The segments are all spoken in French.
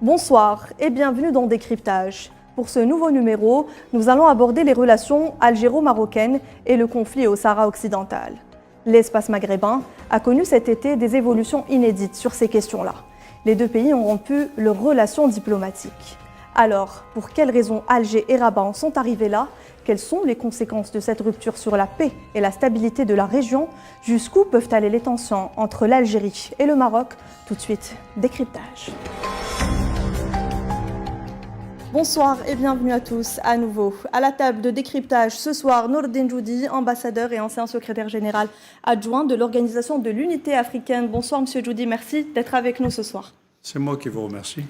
Bonsoir et bienvenue dans Décryptage. Pour ce nouveau numéro, nous allons aborder les relations algéro-marocaines et le conflit au Sahara occidental. L'espace maghrébin a connu cet été des évolutions inédites sur ces questions-là. Les deux pays ont rompu leurs relations diplomatiques. Alors, pour quelles raisons Alger et Rabat en sont arrivés là? Quelles sont les conséquences de cette rupture sur la paix et la stabilité de la région? Jusqu'où peuvent aller les tensions entre l'Algérie et le Maroc? Tout de suite, Décryptage. Bonsoir et bienvenue à tous à nouveau. À la table de décryptage ce soir, Nourdine Joudi, ambassadeur et ancien secrétaire général adjoint de l'Organisation de l'Unité africaine. Bonsoir Monsieur Joudi, merci d'être avec nous ce soir. C'est moi qui vous remercie.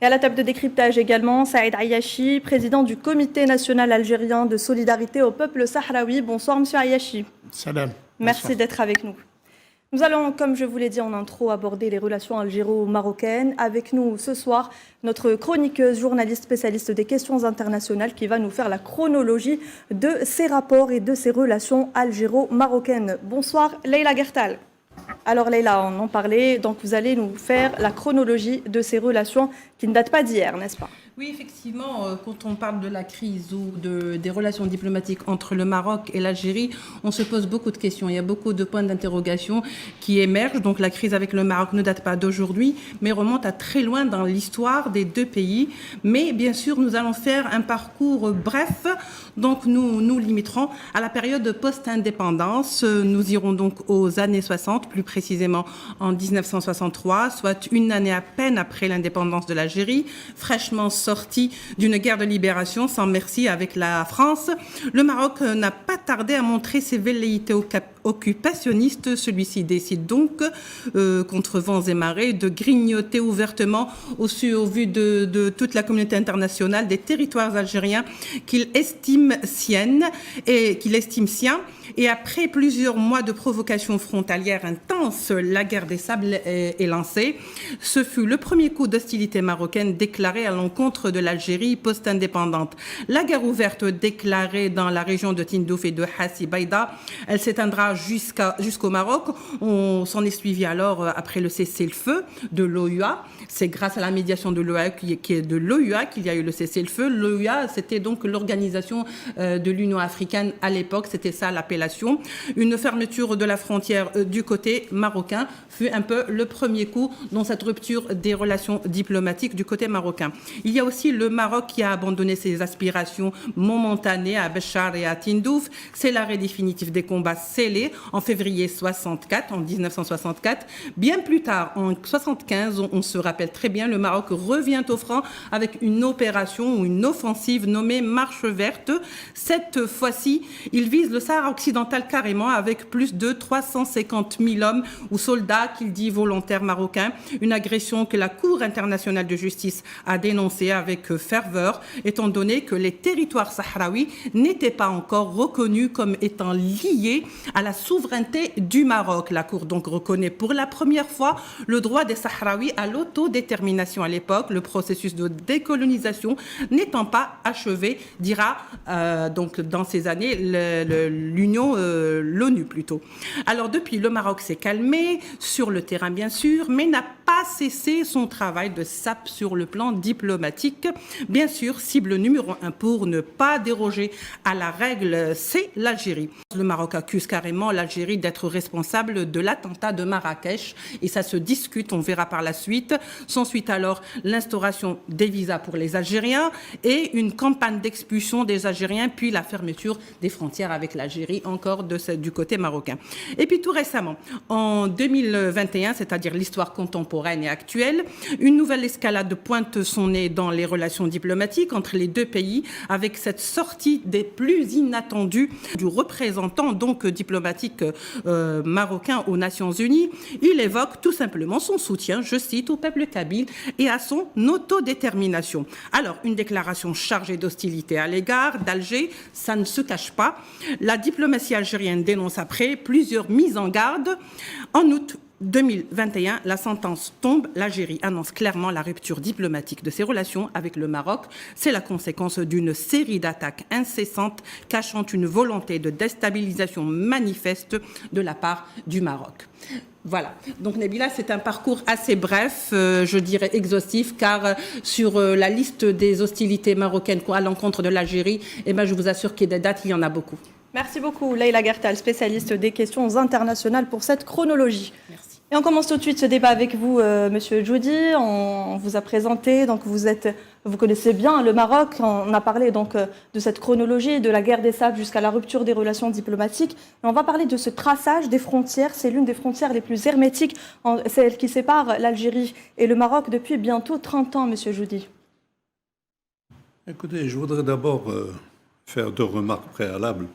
Et à la table de décryptage également, Saïd Ayachi, président du Comité national algérien de solidarité au peuple sahraoui. Bonsoir Monsieur Ayachi. Salam. Merci d'être avec nous. Nous allons, comme je vous l'ai dit en intro, aborder les relations algéro-marocaines. Avec nous ce soir, notre chroniqueuse, journaliste spécialiste des questions internationales qui va nous faire la chronologie de ces rapports et de ces relations algéro-marocaines. Bonsoir Leïla Gertal. Alors Leïla, on en parlait, donc vous allez nous faire la chronologie de ces relations qui ne datent pas d'hier, n'est-ce pas ? Oui, effectivement, quand on parle de la crise ou des relations diplomatiques entre le Maroc et l'Algérie, on se pose beaucoup de questions. Il y a beaucoup de points d'interrogation qui émergent. Donc la crise avec le Maroc ne date pas d'aujourd'hui, mais remonte à très loin dans l'histoire des deux pays. Mais bien sûr, nous allons faire un parcours bref. Donc nous nous limiterons à la période post-indépendance. Nous irons donc aux années 60, plus précisément en 1963, soit une année à peine après l'indépendance de l'Algérie, fraîchement sorti d'une guerre de libération sans merci avec la France. Le Maroc n'a pas tardé à montrer ses velléités occupationnistes. Celui-ci décide donc, contre vents et marées, de grignoter ouvertement au vu de toute la communauté internationale des territoires algériens qu'il estime siens. Et après plusieurs mois de provocations frontalières intenses, la guerre des sables est lancée. Ce fut le premier coup d'hostilité marocaine déclaré à l'encontre de l'Algérie post-indépendante. La guerre ouverte déclarée dans la région de Tindouf et de Hassi Baïda, elle s'éteindra jusqu'au Maroc. On s'en est suivi alors après le cessez-le-feu de l'OUA. C'est grâce à la médiation de l'OUA qu'il y a eu le cessez-le-feu. L'OUA, c'était donc l'organisation de l'Union africaine à l'époque, c'était ça l'appellation. Une fermeture de la frontière du côté marocain fut un peu le premier coup dans cette rupture des relations diplomatiques du côté marocain. Il y a aussi le Maroc qui a abandonné ses aspirations momentanées à Béchar et à Tindouf. C'est l'arrêt définitif des combats scellés en février 1964. Bien plus tard, en 1975, on se rappelle très bien, le Maroc revient au franc avec une opération ou une offensive nommée Marche verte. Cette fois-ci, il vise le Sahara occidental carrément avec plus de 350 000 hommes ou soldats, qu'il dit volontaires marocains. Une agression que la Cour internationale de justice a dénoncée avec ferveur, étant donné que les territoires sahraouis n'étaient pas encore reconnus comme étant liés à la souveraineté du Maroc. La Cour donc reconnaît pour la première fois le droit des Sahraouis à l'autodétermination à l'époque, le processus de décolonisation n'étant pas achevé, dira donc dans ces années l'ONU plutôt. Alors depuis, le Maroc s'est calmé sur le terrain bien sûr, mais n'a pas cessé son travail de sape sur le plan diplomatique. Bien sûr, cible numéro 1 pour ne pas déroger à la règle, c'est l'Algérie. Le Maroc accuse carrément l'Algérie d'être responsable de l'attentat de Marrakech et ça se discute, on verra par la suite. S'ensuit alors l'instauration des visas pour les Algériens et une campagne d'expulsion des Algériens, puis la fermeture des frontières avec l'Algérie, encore du côté marocain. Et puis tout récemment, en 2021, c'est-à-dire l'histoire contemporaine et actuelle, une nouvelle escalade pointe son nez dans les relations diplomatiques entre les deux pays, avec cette sortie des plus inattendus du représentant donc diplomatique marocain aux Nations Unies. Il évoque tout simplement son soutien, je cite, au peuple kabyle et à son autodétermination. Alors, une déclaration chargée d'hostilité à l'égard d'Alger, ça ne se cache pas. La diplomatie algérienne dénonce après plusieurs mises en garde. En août 2021, la sentence tombe. L'Algérie annonce clairement la rupture diplomatique de ses relations avec le Maroc. C'est la conséquence d'une série d'attaques incessantes cachant une volonté de déstabilisation manifeste de la part du Maroc. Voilà. Donc Nabila, c'est un parcours assez bref, je dirais exhaustif, car sur la liste des hostilités marocaines à l'encontre de l'Algérie, eh ben, je vous assure qu'il y a des dates, il y en a beaucoup. Merci beaucoup, Leïla Gertal, spécialiste des questions internationales, pour cette chronologie. Merci. Et on commence tout de suite ce débat avec vous, Monsieur Djoudi. On vous a présenté, donc vous connaissez bien le Maroc. On a parlé donc de cette chronologie, de la guerre des sables jusqu'à la rupture des relations diplomatiques. Et on va parler de ce traçage des frontières. C'est l'une des frontières les plus hermétiques, celle qui sépare l'Algérie et le Maroc depuis bientôt 30 ans, Monsieur Djoudi. Écoutez, je voudrais d'abord faire 2 remarques préalables.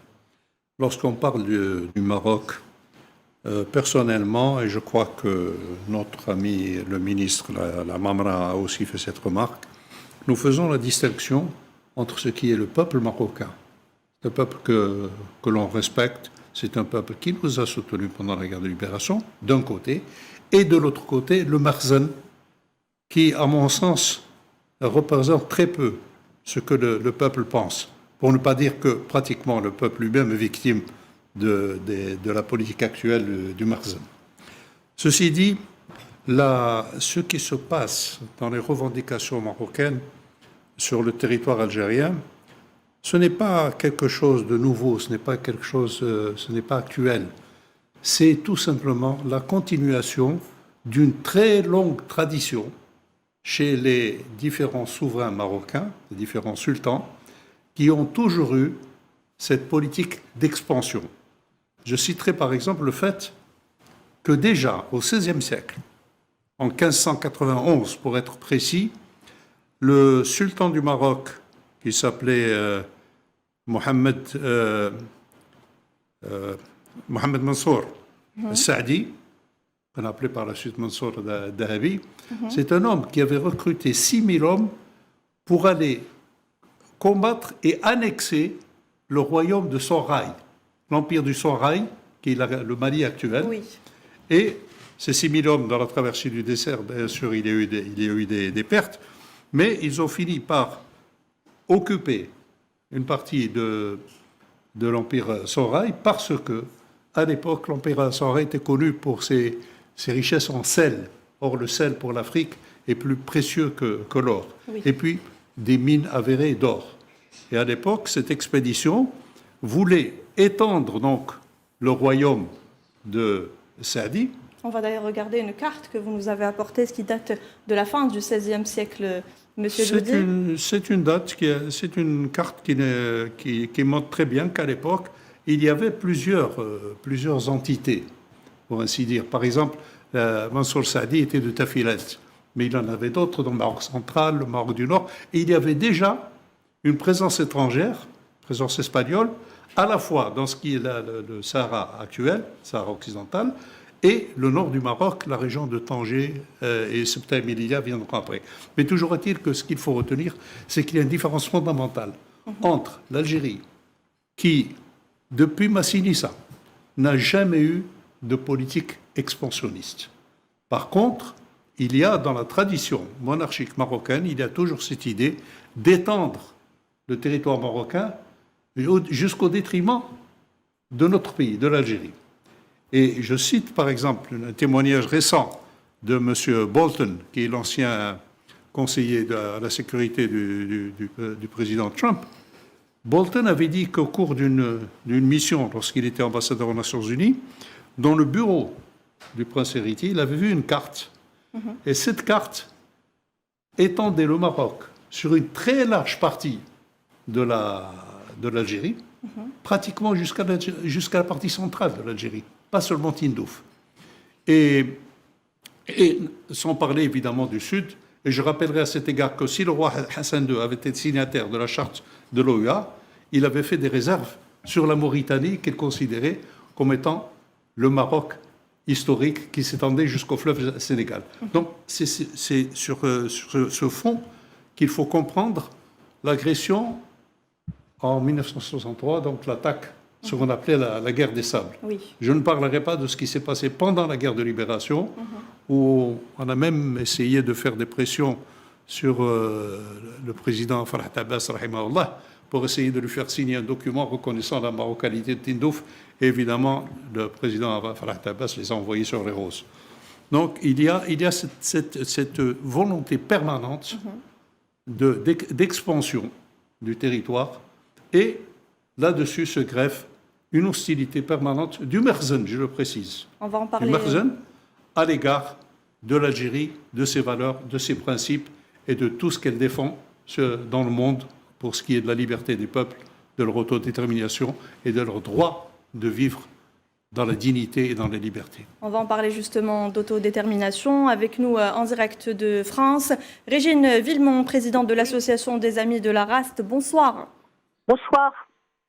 Lorsqu'on parle du Maroc, personnellement, et je crois que notre ami le ministre, la Mamra, a aussi fait cette remarque, nous faisons la distinction entre ce qui est le peuple marocain. C'est un peuple que l'on respecte, c'est un peuple qui nous a soutenus pendant la guerre de libération, d'un côté, et de l'autre côté, le Marzen, qui, à mon sens, représente très peu ce que le peuple pense, pour ne pas dire que pratiquement le peuple lui-même est victime de la politique actuelle du Marzen. Ceci dit, ce qui se passe dans les revendications marocaines sur le territoire algérien, ce n'est pas quelque chose de nouveau, ce n'est pas actuel. C'est tout simplement la continuation d'une très longue tradition chez les différents souverains marocains, les différents sultans, qui ont toujours eu cette politique d'expansion. Je citerai par exemple le fait que déjà au XVIe siècle, en 1591 pour être précis, le sultan du Maroc, qui s'appelait Mohamed Mansour Saadi, qu'on appelait par la suite Mansour Dahabi, c'est un homme qui avait recruté 6000 hommes pour aller combattre et annexer le royaume de Soraï, l'empire du Soraï, qui est le Mali actuel. Oui. Et ces 6000 hommes, dans la traversée du désert, bien sûr, il y a eu des pertes, mais ils ont fini par occuper une partie de l'empire Soraï parce que, à l'époque, l'empire Soraï était connu pour ses richesses en sel. Or, le sel pour l'Afrique est plus précieux que l'or. Oui. Et puis, des mines avérées d'or. Et à l'époque, cette expédition voulait étendre donc le royaume de Saadi. On va d'ailleurs regarder une carte que vous nous avez apportée, ce qui date de la fin du XVIe siècle, Monsieur Djoudi. C'est une carte qui montre très bien qu'à l'époque, il y avait plusieurs entités, pour ainsi dire. Par exemple, Mansour Saadi était de Tafilet, mais il en avait d'autres dans le Maroc central, le Maroc du Nord, et il y avait déjà une présence étrangère, présence espagnole, à la fois dans ce qui est le Sahara actuel, Sahara occidental, et le nord du Maroc, la région de Tanger et Ceuta et Melilla viendront après. Mais toujours est-il que ce qu'il faut retenir, c'est qu'il y a une différence fondamentale entre l'Algérie, qui, depuis Massinissa, n'a jamais eu de politique expansionniste. Par contre, il y a dans la tradition monarchique marocaine, il y a toujours cette idée d'étendre le territoire marocain jusqu'au détriment de notre pays, de l'Algérie. Et je cite par exemple un témoignage récent de M. Bolton, qui est l'ancien conseiller à la sécurité du président Trump. Bolton avait dit qu'au cours d'une mission, lorsqu'il était ambassadeur aux Nations Unies, dans le bureau du prince héritier, il avait vu une carte. Et cette carte étendait le Maroc sur une très large partie de l'Algérie, pratiquement jusqu'à la partie centrale de l'Algérie, pas seulement Tindouf. Et sans parler évidemment du sud, et je rappellerai à cet égard que si le roi Hassan II avait été signataire de la charte de l'OUA, il avait fait des réserves sur la Mauritanie qu'il considérait comme étant le Maroc historique qui s'étendait jusqu'au fleuve Sénégal. Donc c'est sur ce fond qu'il faut comprendre l'agression en 1963, donc l'attaque, ce qu'on appelait la guerre des sables. Oui. Je ne parlerai pas de ce qui s'est passé pendant la guerre de libération, où on a même essayé de faire des pressions sur le président Farhat Abbas, rahimahullah, pour essayer de lui faire signer un document reconnaissant la marocanité de Tindouf. Et évidemment, le président Farah Abbas les a envoyés sur les roses. Donc il y a cette volonté permanente d'expansion du territoire, et là-dessus se greffe une hostilité permanente du Merzen, je le précise. On va en parler. Du Merzen à l'égard de l'Algérie, de ses valeurs, de ses principes et de tout ce qu'elle défend dans le monde pour ce qui est de la liberté des peuples, de leur autodétermination et de leur droit de vivre dans la dignité et dans la liberté. On va en parler justement d'autodétermination. Avec nous en direct de France, Régine Villemont, présidente de l'Association des Amis de la Raste. Bonsoir. Bonsoir.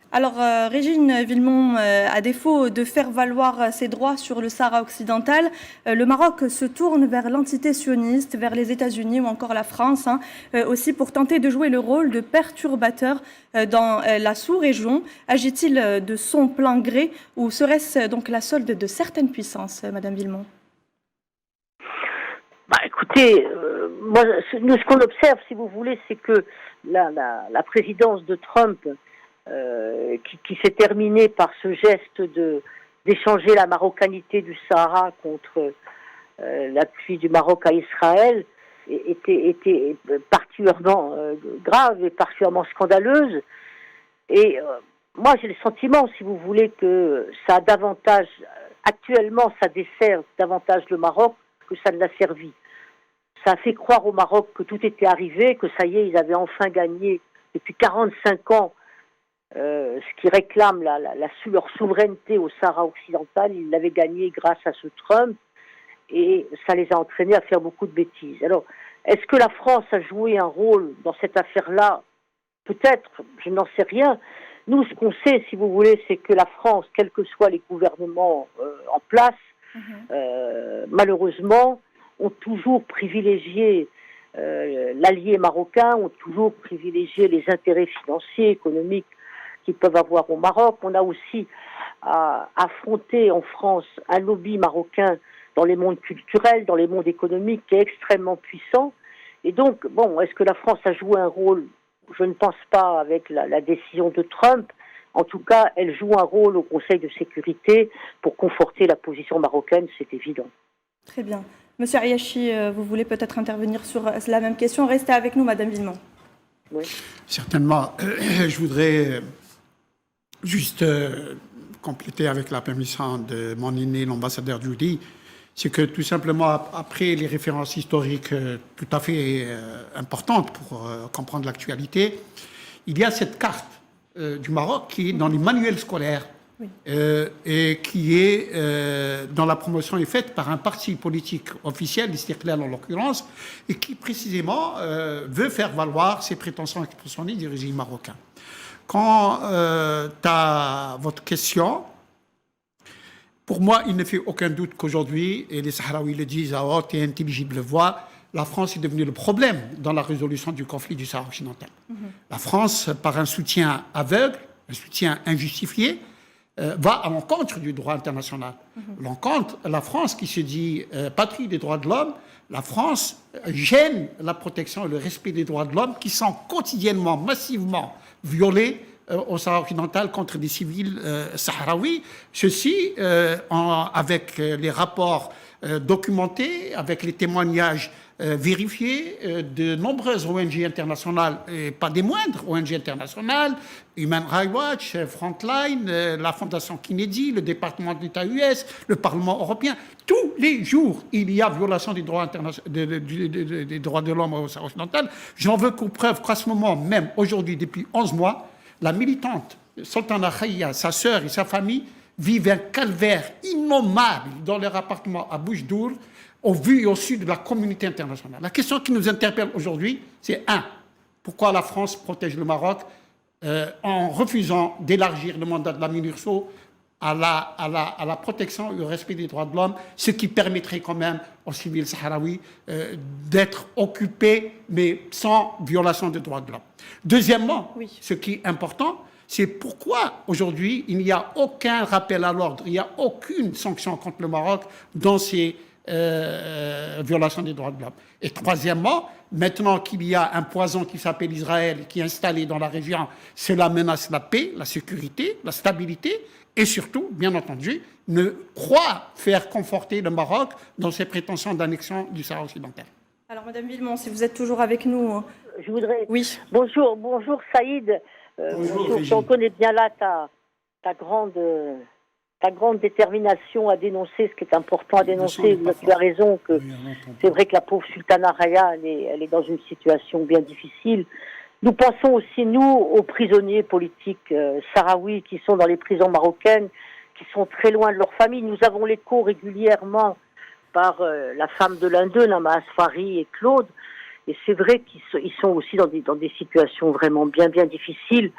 Alors, Régine Villemont, à défaut de faire valoir ses droits sur le Sahara occidental, le Maroc se tourne vers l'entité sioniste, vers les États-Unis ou encore la France, aussi pour tenter de jouer le rôle de perturbateur dans la sous-région. Agit-il de son plein gré ou serait-ce donc la solde de certaines puissances, Madame Villemont? Écoutez, moi, ce qu'on observe, si vous voulez, c'est que la présidence de Trump, qui s'est terminée par ce geste d'échanger la marocanité du Sahara contre l'appui du Maroc à Israël, était particulièrement grave et particulièrement scandaleuse. Et moi, j'ai le sentiment, si vous voulez, que ça a davantage, actuellement, ça dessert davantage le Maroc que ça ne l'a servi. Ça a fait croire au Maroc que tout était arrivé, que ça y est, ils avaient enfin gagné depuis 45 ans ce qui réclame leur souveraineté au Sahara occidental. Ils l'avaient gagné grâce à ce Trump, et ça les a entraînés à faire beaucoup de bêtises. Alors, est-ce que la France a joué un rôle dans cette affaire-là? Peut-être, je n'en sais rien. Nous, ce qu'on sait, si vous voulez, c'est que la France, quels que soient les gouvernements en place, malheureusement, ont toujours privilégié l'allié marocain, ont toujours privilégié les intérêts financiers, économiques qu'ils peuvent avoir au Maroc. On a aussi affronté en France un lobby marocain dans les mondes culturels, dans les mondes économiques, qui est extrêmement puissant. Et donc, bon, est-ce que la France a joué un rôle? Je ne pense pas, avec la décision de Trump. En tout cas, elle joue un rôle au Conseil de sécurité pour conforter la position marocaine, c'est évident. Très bien. Monsieur Ayachi, vous voulez peut-être intervenir sur la même question? Restez avec nous, Madame Villemont. Oui. Certainement. Je voudrais juste compléter avec la permission de mon aîné, l'ambassadeur Judy. C'est que tout simplement, après les références historiques tout à fait importantes pour comprendre l'actualité, il y a cette carte du Maroc qui est dans les manuels scolaires. Oui. Et qui est, dont la promotion est faite par un parti politique officiel, l'Istiqlal en l'occurrence, et qui précisément veut faire valoir ses prétentions expansionnistes du régime marocain. Quant à votre question, pour moi, il ne fait aucun doute qu'aujourd'hui, et les Sahraouis le disent à haute et intelligible voix, la France est devenue le problème dans la résolution du conflit du Sahara occidental. La France, par un soutien aveugle, un soutien injustifié, va à l'encontre du droit international. La France, qui se dit patrie des droits de l'homme, la France gêne la protection et le respect des droits de l'homme qui sont quotidiennement, massivement violés au Sahara occidental contre des civils sahraouis. Ceci, avec les rapports documentés, avec les témoignages vérifiés de nombreuses ONG internationales, et pas des moindres ONG internationales, Human Rights Watch, Frontline, la Fondation Kennedy, le département d'État US, le Parlement européen. Tous les jours, il y a violation des droits, des droits de l'homme au Sahara occidental. J'en veux pour preuve qu'à ce moment même, aujourd'hui, depuis 11 mois, la militante Sultana Khaya, sa sœur et sa famille vivent un calvaire innommable dans leur appartement à Boujdour, au vu et au su de la communauté internationale. La question qui nous interpelle aujourd'hui, c'est pourquoi la France protège le Maroc en refusant d'élargir le mandat de la MINURSO à la protection et au respect des droits de l'homme, ce qui permettrait quand même aux civils sahraouis d'être occupés, mais sans violation des droits de l'homme. Deuxièmement, ce qui est important, c'est pourquoi aujourd'hui il n'y a aucun rappel à l'ordre, il n'y a aucune sanction contre le Maroc dans ces violation des droits de l'homme. Et troisièmement, maintenant qu'il y a un poison qui s'appelle Israël, qui est installé dans la région, cela menace la paix, la sécurité, la stabilité, et surtout, bien entendu, ne croit faire conforter le Maroc dans ses prétentions d'annexion du Sahara occidental. Alors, Madame Villemont, si vous êtes toujours avec nous. Je voudrais. Oui. Bonjour Saïd. Bonjour. On connaît bien là ta grande détermination à dénoncer ce qui est important à dénoncer. Tu as raison que c'est vrai que la pauvre Sultana Raya, elle est dans une situation bien difficile. Nous pensons aussi, nous, aux prisonniers politiques sahraouis qui sont dans les prisons marocaines, qui sont très loin de leur famille. Nous avons l'écho régulièrement par la femme de l'un d'eux, Nama Asfari et Claude. Et c'est vrai qu'ils sont aussi dans des situations vraiment bien difficiles.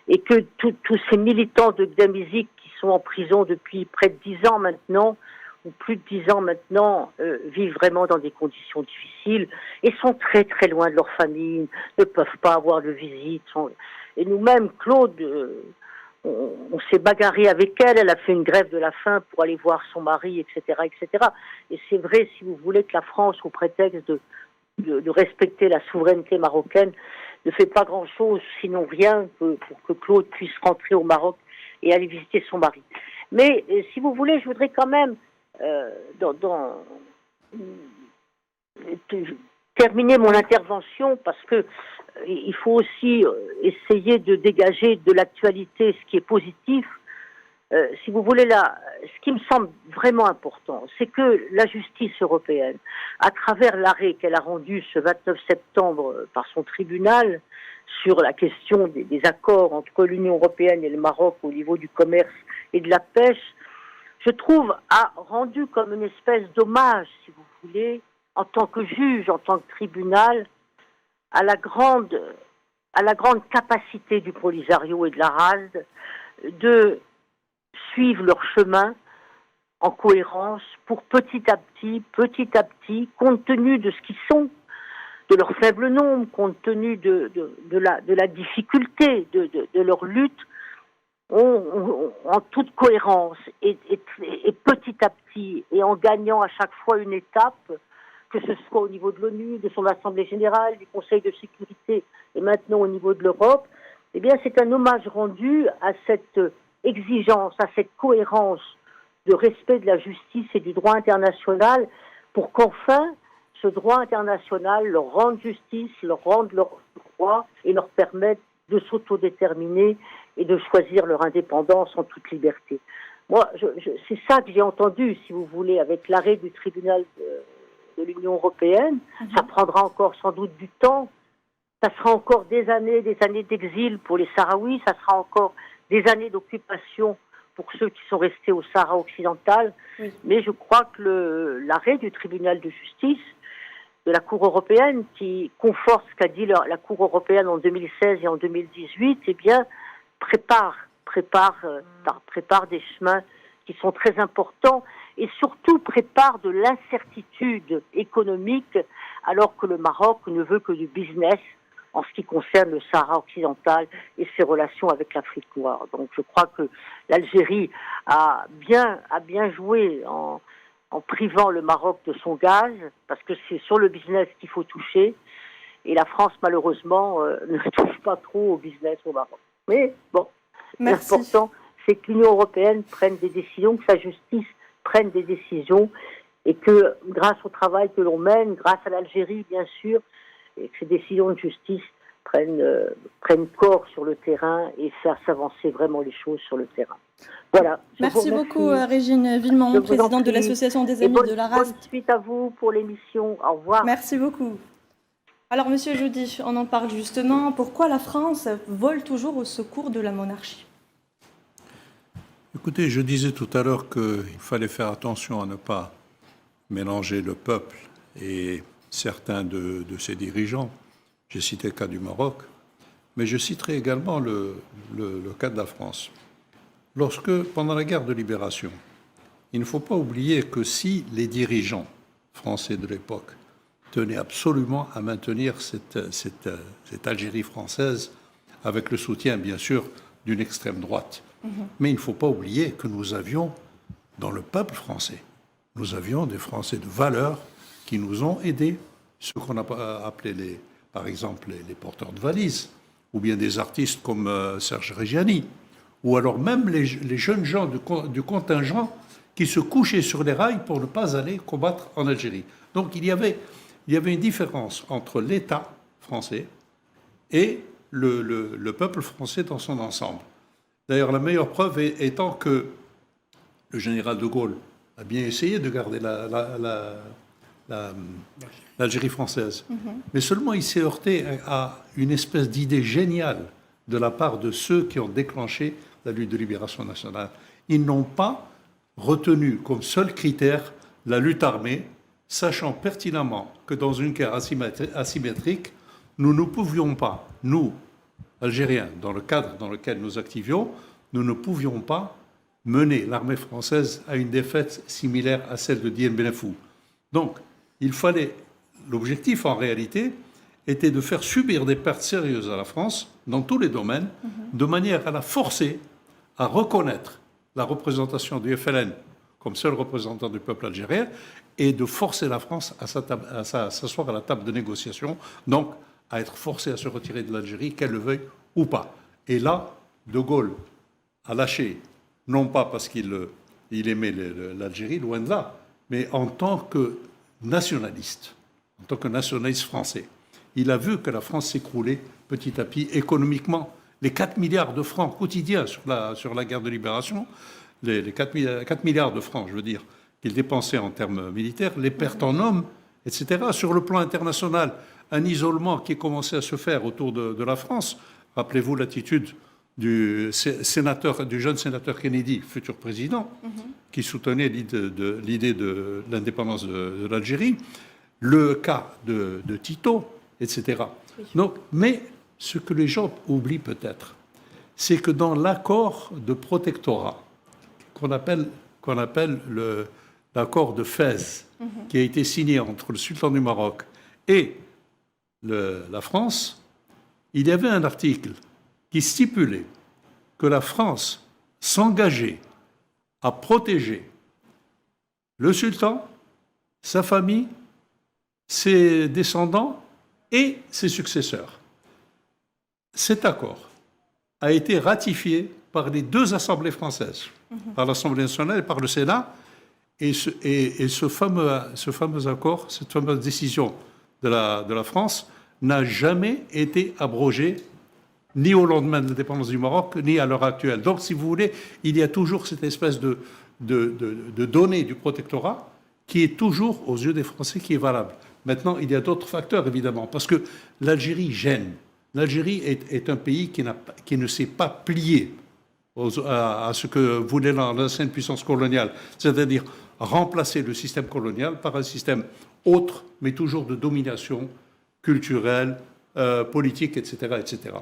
Et que tous ces militants de Gdamizik qui sont en prison depuis près de 10 ans maintenant, ou plus de 10 ans maintenant, vivent vraiment dans des conditions difficiles et sont très très loin de leur famille, ne peuvent pas avoir de visite. Et nous-mêmes, Claude, on s'est bagarré avec elle, elle a fait une grève de la faim pour aller voir son mari, etc. etc. Et c'est vrai, si vous voulez, que la France, au prétexte de respecter la souveraineté marocaine, ne fait pas grand-chose, sinon rien, pour que Claude puisse rentrer au Maroc et aller visiter son mari. Mais si vous voulez, je voudrais quand même terminer mon intervention parce que il faut aussi essayer de dégager de l'actualité ce qui est positif. Si vous voulez, là, ce qui me semble vraiment important, c'est que la justice européenne, à travers l'arrêt qu'elle a rendu ce 29 septembre par son tribunal sur la question des accords entre l'Union européenne et le Maroc au niveau du commerce et de la pêche, je trouve, a rendu comme une espèce d'hommage, si vous voulez, en tant que juge, en tant que tribunal, à la grande capacité du Polisario et de la RALD de suivent leur chemin en cohérence pour petit à petit, compte tenu de ce qu'ils sont, de leur faible nombre, compte tenu de la difficulté de leur lutte, en toute cohérence et petit à petit, et en gagnant à chaque fois une étape, que ce soit au niveau de l'ONU, de son Assemblée générale, du Conseil de sécurité et maintenant au niveau de l'Europe, eh bien c'est un hommage rendu à cette exigence, à cette cohérence de respect de la justice et du droit international pour qu'enfin ce droit international leur rende justice, leur rende leur droit et leur permette de s'autodéterminer et de choisir leur indépendance en toute liberté. Moi, c'est ça que j'ai entendu, si vous voulez, avec l'arrêt du tribunal de l'Union européenne. Ça prendra encore sans doute du temps. Ça sera encore des années d'exil pour les Sahraouis. Ça sera encore des années d'occupation pour ceux qui sont restés au Sahara occidental. Oui. Mais je crois que l'arrêt du tribunal de justice de la Cour européenne, qui conforte ce qu'a dit la Cour européenne en 2016 et en 2018, eh bien, prépare des chemins qui sont très importants et surtout prépare de l'incertitude économique alors que le Maroc ne veut que du business en ce qui concerne le Sahara occidental et ses relations avec l'Afrique noire. Donc je crois que l'Algérie a bien joué en privant le Maroc de son gaz, parce que c'est sur le business qu'il faut toucher, et la France malheureusement ne touche pas trop au business au Maroc. Mais bon, l'important c'est que l'Union européenne prenne des décisions, que sa justice prenne des décisions, et que grâce au travail que l'on mène, grâce à l'Algérie bien sûr, et que ces décisions de justice prennent corps sur le terrain et faire s'avancer vraiment les choses sur le terrain. Voilà. Merci beaucoup, Régine Villemont, présidente de l'Association des Amis de la Race. Bonne suite à vous pour l'émission. Au revoir. Merci beaucoup. Alors, Monsieur Joudy, on en parle justement. Pourquoi la France vole toujours au secours de la monarchie ? Écoutez, je disais tout à l'heure qu'il fallait faire attention à ne pas mélanger le peuple et certains de ses dirigeants. J'ai cité le cas du Maroc, mais je citerai également le cas de la France. Lorsque, pendant la guerre de libération, il ne faut pas oublier que si les dirigeants français de l'époque tenaient absolument à maintenir cette Algérie française, avec le soutien, bien sûr, d'une extrême droite, mais il ne faut pas oublier que nous avions, dans le peuple français, nous avions des Français de valeur qui nous ont aidés, ceux qu'on a appelés, par exemple, les porteurs de valises, ou bien des artistes comme Serge Reggiani, ou alors même les jeunes gens du contingent qui se couchaient sur les rails pour ne pas aller combattre en Algérie. Donc il y avait une différence entre l'État français et le peuple français dans son ensemble. D'ailleurs, la meilleure preuve étant que le général de Gaulle a bien essayé de garder l'Algérie française. Mais seulement il s'est heurté à une espèce d'idée géniale de la part de ceux qui ont déclenché la lutte de libération nationale. Ils n'ont pas retenu comme seul critère la lutte armée, sachant pertinemment que dans une guerre asymétrique, nous ne pouvions pas, nous, Algériens, dans le cadre dans lequel nous activions, nous ne pouvions pas mener l'armée française à une défaite similaire à celle de Dien Bien Phu. Donc, l'objectif en réalité était de faire subir des pertes sérieuses à la France dans tous les domaines, de manière à la forcer à reconnaître la représentation du FLN comme seul représentant du peuple algérien et de forcer la France à s'asseoir à la table de négociation, donc à être forcée à se retirer de l'Algérie, qu'elle le veuille ou pas. Et là, De Gaulle a lâché, non pas parce qu'il aimait l'Algérie, loin de là, mais en tant que nationaliste français. Il a vu que la France s'écroulait petit à petit économiquement. Les 4 milliards de francs quotidiens sur la guerre de libération, les 4 milliards de francs, je veux dire, qu'il dépensait en termes militaires, les pertes en hommes, etc. Sur le plan international, un isolement qui commençait à se faire autour de la France. Rappelez-vous l'attitude du jeune sénateur Kennedy, futur président, qui soutenait l'idée de l'indépendance de l'Algérie, le cas de Tito, etc. Donc, mais ce que les gens oublient peut-être, c'est que dans l'accord de protectorat, qu'on appelle l'accord de Fès, qui a été signé entre le sultan du Maroc et la France, il y avait un article qui stipulait que la France s'engageait à protéger le sultan, sa famille, ses descendants et ses successeurs. Cet accord a été ratifié par les 2 assemblées françaises, par l'Assemblée nationale et par le Sénat, et ce fameux accord, cette fameuse décision de la France n'a jamais été abrogée, ni au lendemain de l'indépendance du Maroc, ni à l'heure actuelle. Donc, si vous voulez, il y a toujours cette espèce de donnée du protectorat qui est toujours, aux yeux des Français, qui est valable. Maintenant, il y a d'autres facteurs, évidemment, parce que l'Algérie gêne. L'Algérie est un pays qui ne s'est pas plié à ce que voulait l'ancienne puissance coloniale, c'est-à-dire remplacer le système colonial par un système autre, mais toujours de domination culturelle, politique, etc., etc.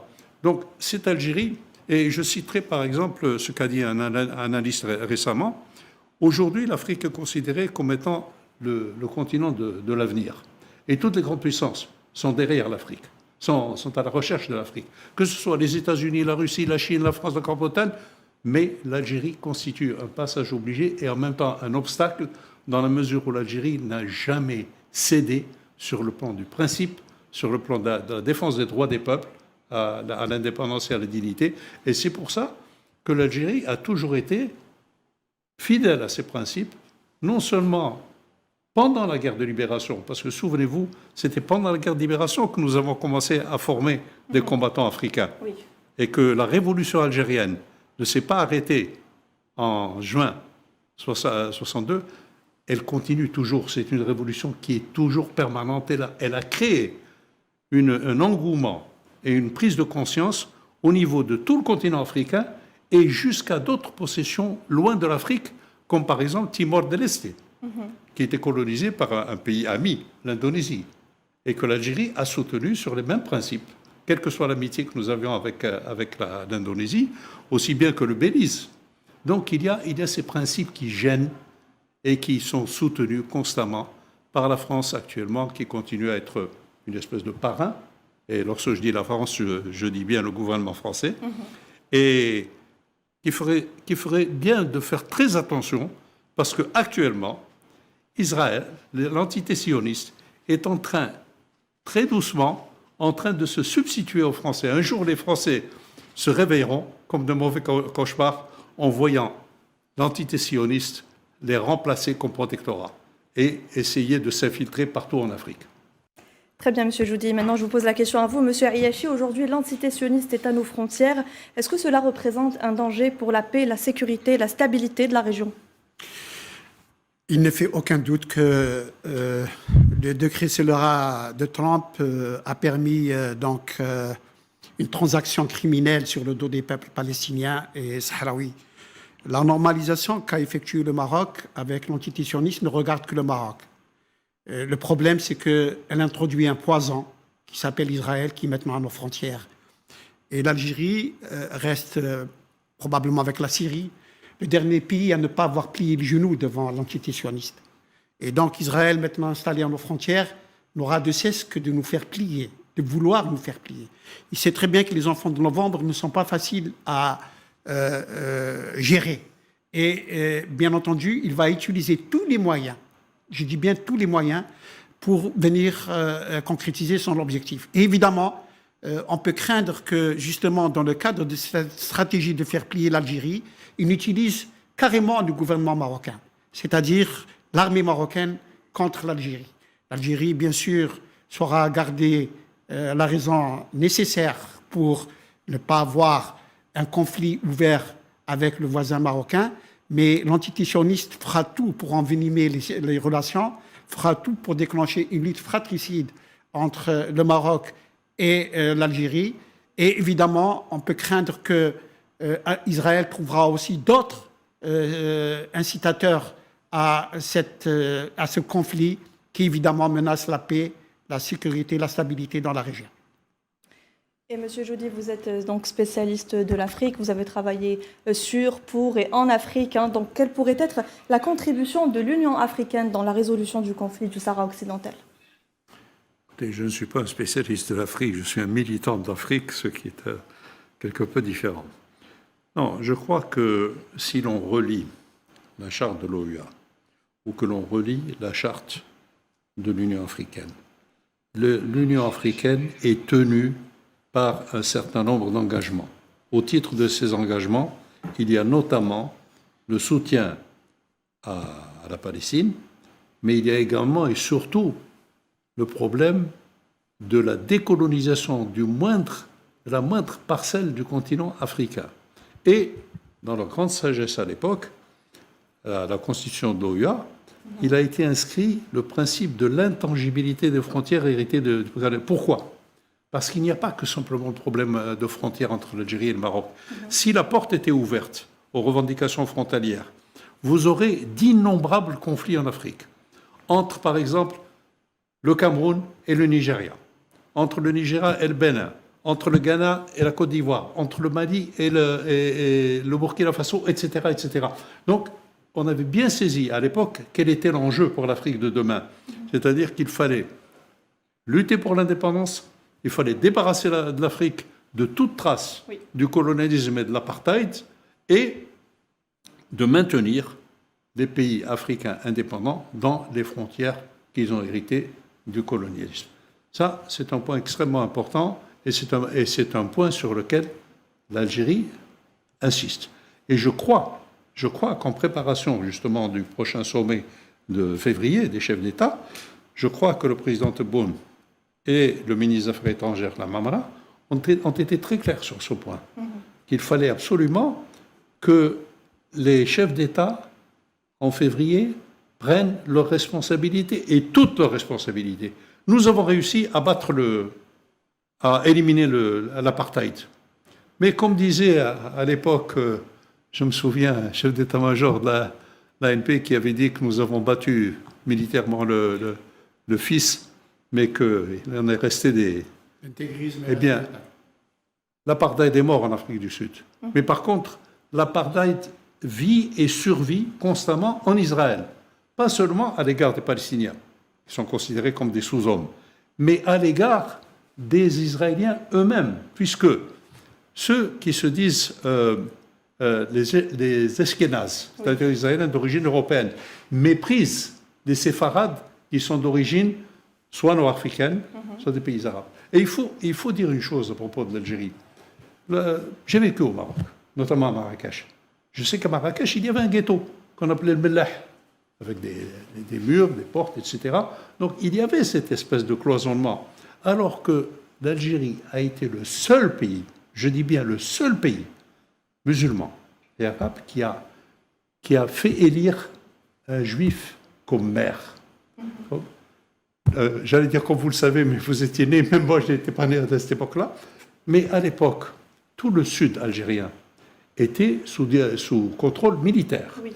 Donc, cette Algérie, et je citerai par exemple ce qu'a dit un analyste récemment, aujourd'hui, l'Afrique est considérée comme étant le continent de l'avenir. Et toutes les grandes puissances sont derrière l'Afrique, sont à la recherche de l'Afrique. Que ce soit les États-Unis, la Russie, la Chine, la France, la Grande-Bretagne, mais l'Algérie constitue un passage obligé et en même temps un obstacle dans la mesure où l'Algérie n'a jamais cédé sur le plan du principe, sur le plan de la défense des droits des peuples, à l'indépendance et à la dignité. Et c'est pour ça que l'Algérie a toujours été fidèle à ces principes, non seulement pendant la guerre de libération, parce que souvenez-vous, c'était pendant la guerre de libération que nous avons commencé à former des combattants africains. Oui. Et que la révolution algérienne ne s'est pas arrêtée en juin 1962, elle continue toujours. C'est une révolution qui est toujours permanente. Elle a créé un engouement et une prise de conscience au niveau de tout le continent africain et jusqu'à d'autres possessions loin de l'Afrique, comme par exemple Timor de l'Est, qui était colonisé par un pays ami, l'Indonésie, et que l'Algérie a soutenu sur les mêmes principes, quelle que soit l'amitié que nous avions avec l'Indonésie, aussi bien que le Belize. Donc il y a ces principes qui gênent et qui sont soutenus constamment par la France actuellement, qui continue à être une espèce de parrain. Et lorsque je dis la France, je dis bien le gouvernement français. Et qui ferait bien de faire très attention, parce qu'actuellement, Israël, l'entité sioniste, est en train, très doucement, en train de se substituer aux Français. Un jour, les Français se réveilleront comme de mauvais cauchemars en voyant l'entité sioniste les remplacer comme protectorat et essayer de s'infiltrer partout en Afrique. Très bien, Monsieur Joudi. Maintenant, je vous pose la question à vous. Monsieur Ayashi, aujourd'hui, l'entité sioniste est à nos frontières. Est-ce que cela représente un danger pour la paix, la sécurité, la stabilité de la région? Il ne fait aucun doute que le décret scélérat de Trump a permis une transaction criminelle sur le dos des peuples palestiniens et sahraouis. La normalisation qu'a effectuée le Maroc avec l'entité sioniste ne regarde que le Maroc. Le problème, c'est qu'elle introduit un poison qui s'appelle Israël, qui est maintenant à nos frontières. Et l'Algérie reste, probablement avec la Syrie, le dernier pays à ne pas avoir plié le genou devant l'entité sioniste. Et donc Israël, maintenant installé à nos frontières, n'aura de cesse que de nous faire plier, de vouloir nous faire plier. Il sait très bien que les enfants de novembre ne sont pas faciles à gérer. Et bien entendu, il va utiliser tous les moyens, je dis bien tous les moyens, pour venir concrétiser son objectif. Et évidemment, on peut craindre que, justement, dans le cadre de cette stratégie de faire plier l'Algérie, il utilise carrément le gouvernement marocain, c'est-à-dire l'armée marocaine contre l'Algérie. L'Algérie, bien sûr, saura garder la raison nécessaire pour ne pas avoir un conflit ouvert avec le voisin marocain, mais l'entité sioniste fera tout pour envenimer les relations, fera tout pour déclencher une lutte fratricide entre le Maroc et l'Algérie. Et évidemment, on peut craindre que Israël trouvera aussi d'autres incitateurs à ce conflit qui évidemment menace la paix, la sécurité, la stabilité dans la région. Et Monsieur Joudi, vous êtes donc spécialiste de l'Afrique, vous avez travaillé sur, pour et en Afrique. Donc quelle pourrait être la contribution de l'Union africaine dans la résolution du conflit du Sahara occidental? Écoutez, je ne suis pas un spécialiste de l'Afrique, je suis un militant de l'Afrique, ce qui est quelque peu différent. Non, je crois que si l'on relit la charte de l'OUA ou que l'on relit la charte de l'Union africaine, l'Union africaine est tenue par un certain nombre d'engagements. Au titre de ces engagements, il y a notamment le soutien à la Palestine, mais il y a également et surtout le problème de la décolonisation de la moindre parcelle du continent africain. Et dans la grande sagesse à l'époque, à la constitution de l'OUA, il a été inscrit le principe de l'intangibilité des frontières héritées de... Pourquoi ? Parce qu'il n'y a pas que simplement le problème de frontière entre l'Algérie et le Maroc. Si la porte était ouverte aux revendications frontalières, vous aurez d'innombrables conflits en Afrique. Entre, par exemple, le Cameroun et le Nigeria, entre le Nigeria et le Bénin, entre le Ghana et la Côte d'Ivoire, entre le Mali et le Burkina Faso, etc., etc. Donc, on avait bien saisi à l'époque quel était l'enjeu pour l'Afrique de demain. C'est-à-dire qu'il fallait lutter pour l'indépendance, il fallait débarrasser de l'Afrique de toute trace du colonialisme et de l'apartheid et de maintenir les pays africains indépendants dans les frontières qu'ils ont héritées du colonialisme. Ça, c'est un point extrêmement important et c'est un point sur lequel l'Algérie insiste. Et je crois qu'en préparation justement du prochain sommet de février des chefs d'État, je crois que le président Tebboune et le ministre des Affaires étrangères, la Mamara, ont été très clairs sur ce point. Qu'il fallait absolument que les chefs d'État, en février, prennent leurs responsabilités, et toutes leurs responsabilités. Nous avons réussi à éliminer l'apartheid. Mais comme disait à l'époque, je me souviens, un chef d'état-major de l'ANP qui avait dit que nous avons battu militairement le fils, mais qu'il en est resté des... L'intégrisme. Eh bien, l'apartheid est mort en Afrique du Sud. Mais par contre, l'apartheid vit et survit constamment en Israël. Pas seulement à l'égard des Palestiniens, qui sont considérés comme des sous-hommes, mais à l'égard des Israéliens eux-mêmes, puisque ceux qui se disent les Ashkénazes, c'est-à-dire les Israéliens d'origine européenne, méprisent des séfarades qui sont d'origine soit nord-africaine, soit des pays arabes. Et il faut dire une chose à propos de l'Algérie. J'ai vécu au Maroc, notamment à Marrakech. Je sais qu'à Marrakech, il y avait un ghetto qu'on appelait le Mellah, avec des murs, des portes, etc. Donc il y avait cette espèce de cloisonnement. Alors que l'Algérie a été le seul pays, je dis bien le seul pays musulman et arabe qui a fait élire un juif comme maire. J'allais dire comme vous le savez, mais vous étiez né, même moi je n'étais pas né à cette époque-là. Mais à l'époque, tout le sud algérien était sous contrôle militaire. Oui.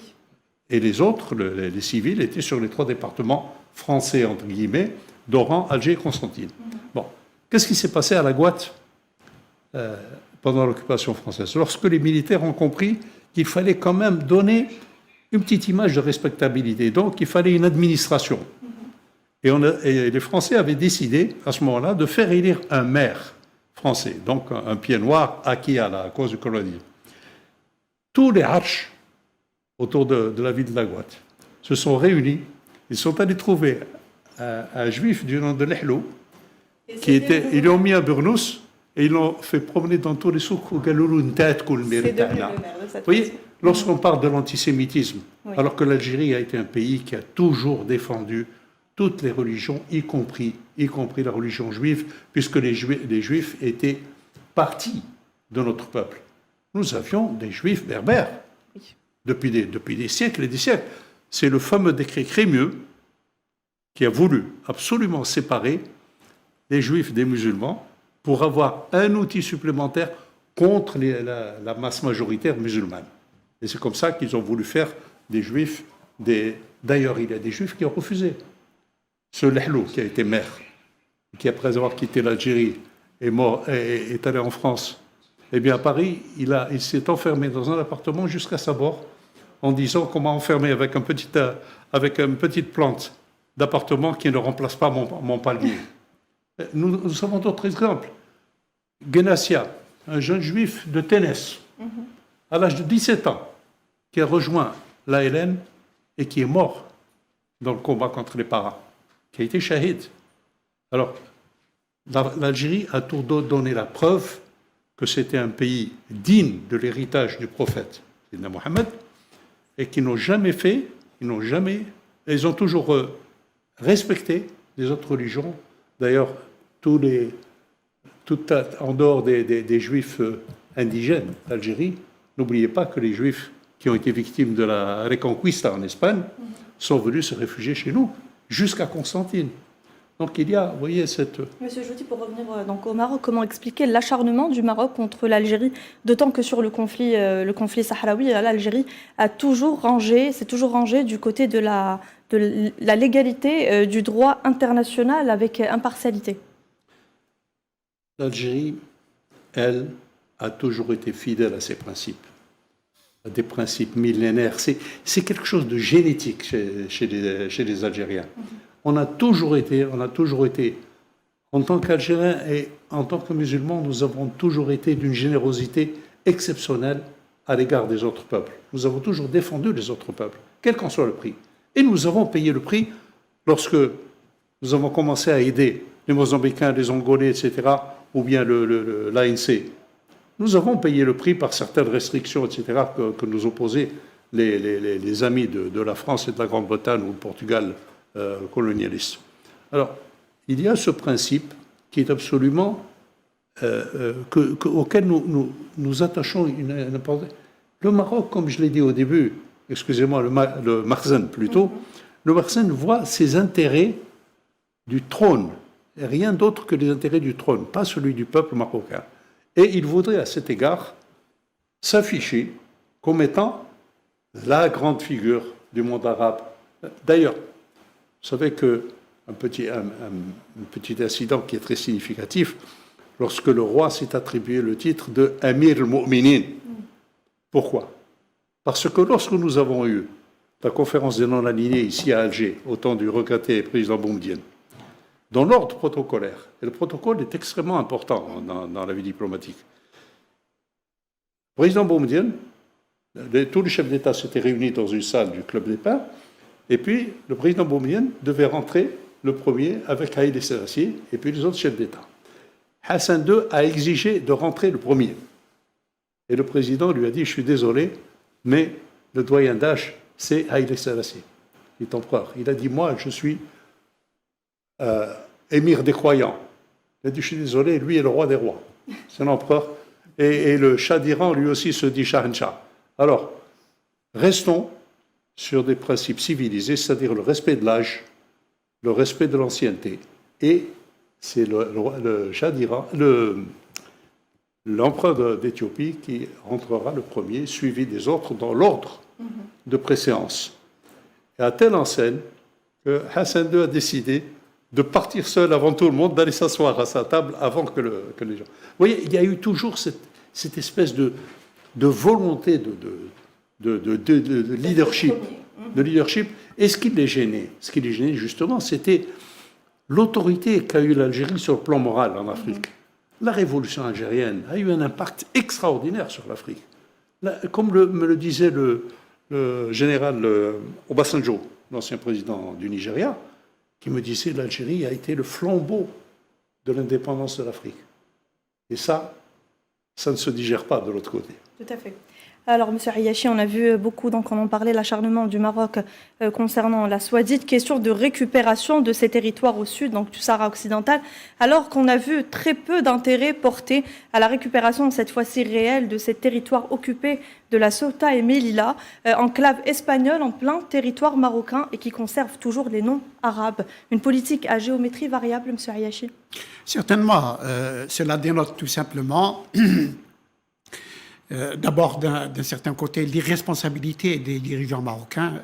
Et les autres, les civils, étaient sur les 3 départements français, entre guillemets, d'Oran, Alger et Constantine. Bon, qu'est-ce qui s'est passé à la Goîte pendant l'occupation française? Lorsque les militaires ont compris qu'il fallait quand même donner une petite image de respectabilité. Donc, il fallait une administration. Et les Français avaient décidé, à ce moment-là, de faire élire un maire français, donc un pied noir acquis à la cause du colonialisme. Tous les arches autour de la ville de la Goîte se sont réunis. Ils sont allés trouver un juif du nom de Lehlou, ils l'ont mis à Burnous et ils l'ont fait promener dans tous les souks. Vous voyez, lorsqu'on parle de l'antisémitisme, alors que l'Algérie a été un pays qui a toujours défendu toutes les religions, y compris la religion juive, puisque les juifs étaient partie de notre peuple. Nous avions des juifs berbères depuis des siècles et des siècles. C'est le fameux décret Crémieux qui a voulu absolument séparer les juifs des musulmans pour avoir un outil supplémentaire contre la masse majoritaire musulmane. Et c'est comme ça qu'ils ont voulu faire des juifs. D'ailleurs, il y a des juifs qui ont refusé. Ce Lehlou, qui a été maire, qui après avoir quitté l'Algérie est allé en France, eh bien à Paris, il s'est enfermé dans un appartement jusqu'à sa mort en disant qu'on m'a enfermé avec une petite plante d'appartement qui ne remplace pas mon palmier. Nous avons d'autres exemples. Genassia, un jeune juif de Ténès, à l'âge de 17 ans, qui a rejoint l'ALN et qui est mort dans le combat contre les paras, qui a été shahid. Alors, l'Algérie a tout donné la preuve que c'était un pays digne de l'héritage du prophète, Mohammed, et qu'ils n'ont jamais fait, ils ont toujours respecté les autres religions. D'ailleurs, en dehors des juifs indigènes d'Algérie, n'oubliez pas que les juifs qui ont été victimes de la Reconquista en Espagne sont venus se réfugier chez nous, jusqu'à Constantine. Donc il y a, vous voyez, cette... Monsieur Jouty, pour revenir donc au Maroc, comment expliquer l'acharnement du Maroc contre l'Algérie, d'autant que sur le conflit sahraoui, l'Algérie s'est toujours rangée du côté de la légalité du droit international avec impartialité. L'Algérie, elle, a toujours été fidèle à ses principes, à des principes millénaires. C'est quelque chose de génétique chez les Algériens. On a toujours été, en tant qu'Algériens et en tant que musulmans, nous avons toujours été d'une générosité exceptionnelle à l'égard des autres peuples. Nous avons toujours défendu les autres peuples, quel qu'en soit le prix. Et nous avons payé le prix lorsque nous avons commencé à aider les Mozambicains, les Angolais, etc., ou bien l'ANC. Nous avons payé le prix par certaines restrictions, etc., que nous opposaient les amis de la France et de la Grande-Bretagne ou le Portugal colonialiste. Alors, il y a ce principe qui est absolument auquel nous attachons une importance. Le Maroc, comme je l'ai dit au début, excusez-moi, le Makhzen plutôt, le Makhzen voit ses intérêts du trône, et rien d'autre que les intérêts du trône, pas celui du peuple marocain. Et il voudrait à cet égard s'afficher comme étant la grande figure du monde arabe. D'ailleurs, vous savez qu'un petit incident qui est très significatif, lorsque le roi s'est attribué le titre de Amir al-Mu'minin. Pourquoi? Parce que lorsque nous avons eu la conférence des non-alignés ici à Alger, au temps du regretté président Boumedienne, dans l'ordre protocolaire, et le protocole est extrêmement important dans la vie diplomatique, le président Boumedienne, tous les chefs d'État s'étaient réunis dans une salle du Club des Pins, Et puis, le président Boumedienne devait rentrer le premier avec Haïlé Sélassié et puis les autres chefs d'État. Hassan II a exigé de rentrer le premier. Et le président lui a dit, je suis désolé, mais le doyen d'âge, c'est Haïlé Sélassié, il est empereur. Il a dit, moi, je suis émir des croyants. Il a dit, je suis désolé, lui est le roi des rois. C'est l'empereur. Et le Shah d'Iran, lui aussi, se dit Shahanshah. Alors, restons sur des principes civilisés, c'est-à-dire le respect de l'âge, le respect de l'ancienneté. Et c'est le Shah d'Iran, l'empereur d'Éthiopie qui rentrera le premier, suivi des autres dans l'ordre de préséance. Et à telle enseigne que Hassan II a décidé de partir seul avant tout le monde, d'aller s'asseoir à sa table avant que les gens... Vous voyez, il y a eu toujours cette espèce de volonté de leadership. De leadership. Et ce qui les gênait, justement, c'était l'autorité qu'a eu l'Algérie sur le plan moral en Afrique. La révolution algérienne a eu un impact extraordinaire sur l'Afrique. Comme me le disait le général Obasanjo, l'ancien président du Nigeria, qui me disait que l'Algérie a été le flambeau de l'indépendance de l'Afrique. Et ça ne se digère pas de l'autre côté. Tout à fait. Alors, M. Ayachi, on a vu beaucoup, donc on en parlait, l'acharnement du Maroc concernant la soi-dite question de récupération de ces territoires au sud, donc du Sahara occidental, alors qu'on a vu très peu d'intérêt porté à la récupération, cette fois-ci réelle, de ces territoires occupés de la Ceuta et Melilla, enclave espagnole en plein territoire marocain et qui conserve toujours les noms arabes. Une politique à géométrie variable, M. Ayachi? Certainement. Cela dénote tout simplement... D'abord, d'un certain côté, l'irresponsabilité des dirigeants marocains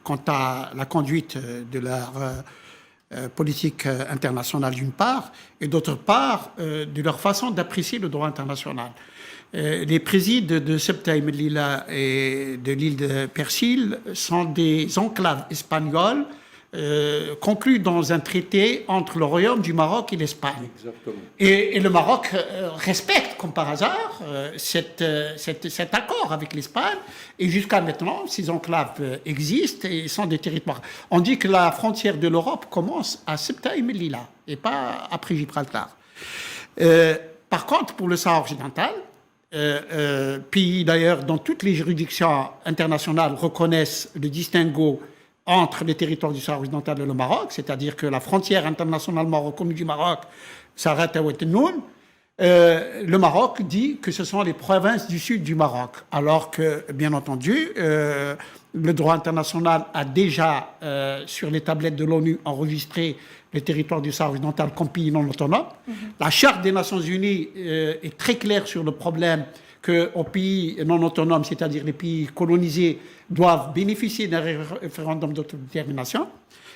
quant à la conduite de leur politique internationale d'une part, et d'autre part, de leur façon d'apprécier le droit international. Les présides de Ceuta et Melilla et de l'île de Persil sont des enclaves espagnoles conclus dans un traité entre le Royaume du Maroc et l'Espagne. Et le Maroc respecte, comme par hasard, cet accord avec l'Espagne. Et jusqu'à maintenant, ces enclaves existent et sont des territoires. On dit que la frontière de l'Europe commence à Ceuta et Melilla, et pas après Gibraltar. Par contre, pour le Sahara occidental, pays d'ailleurs dont toutes les juridictions internationales reconnaissent le distinguo entre les territoires du Sahara occidental et le Maroc, c'est-à-dire que la frontière internationalement reconnue du Maroc s'arrête à Ouattenoun, le Maroc dit que ce sont les provinces du sud du Maroc, alors que, bien entendu, le droit international a déjà, sur les tablettes de l'ONU, enregistré les territoires du Sahara occidental comme pays non autonomes. La Charte des Nations Unies est très claire sur le problème qu'aux pays non autonomes, c'est-à-dire les pays colonisés, doivent bénéficier d'un référendum d'autodétermination,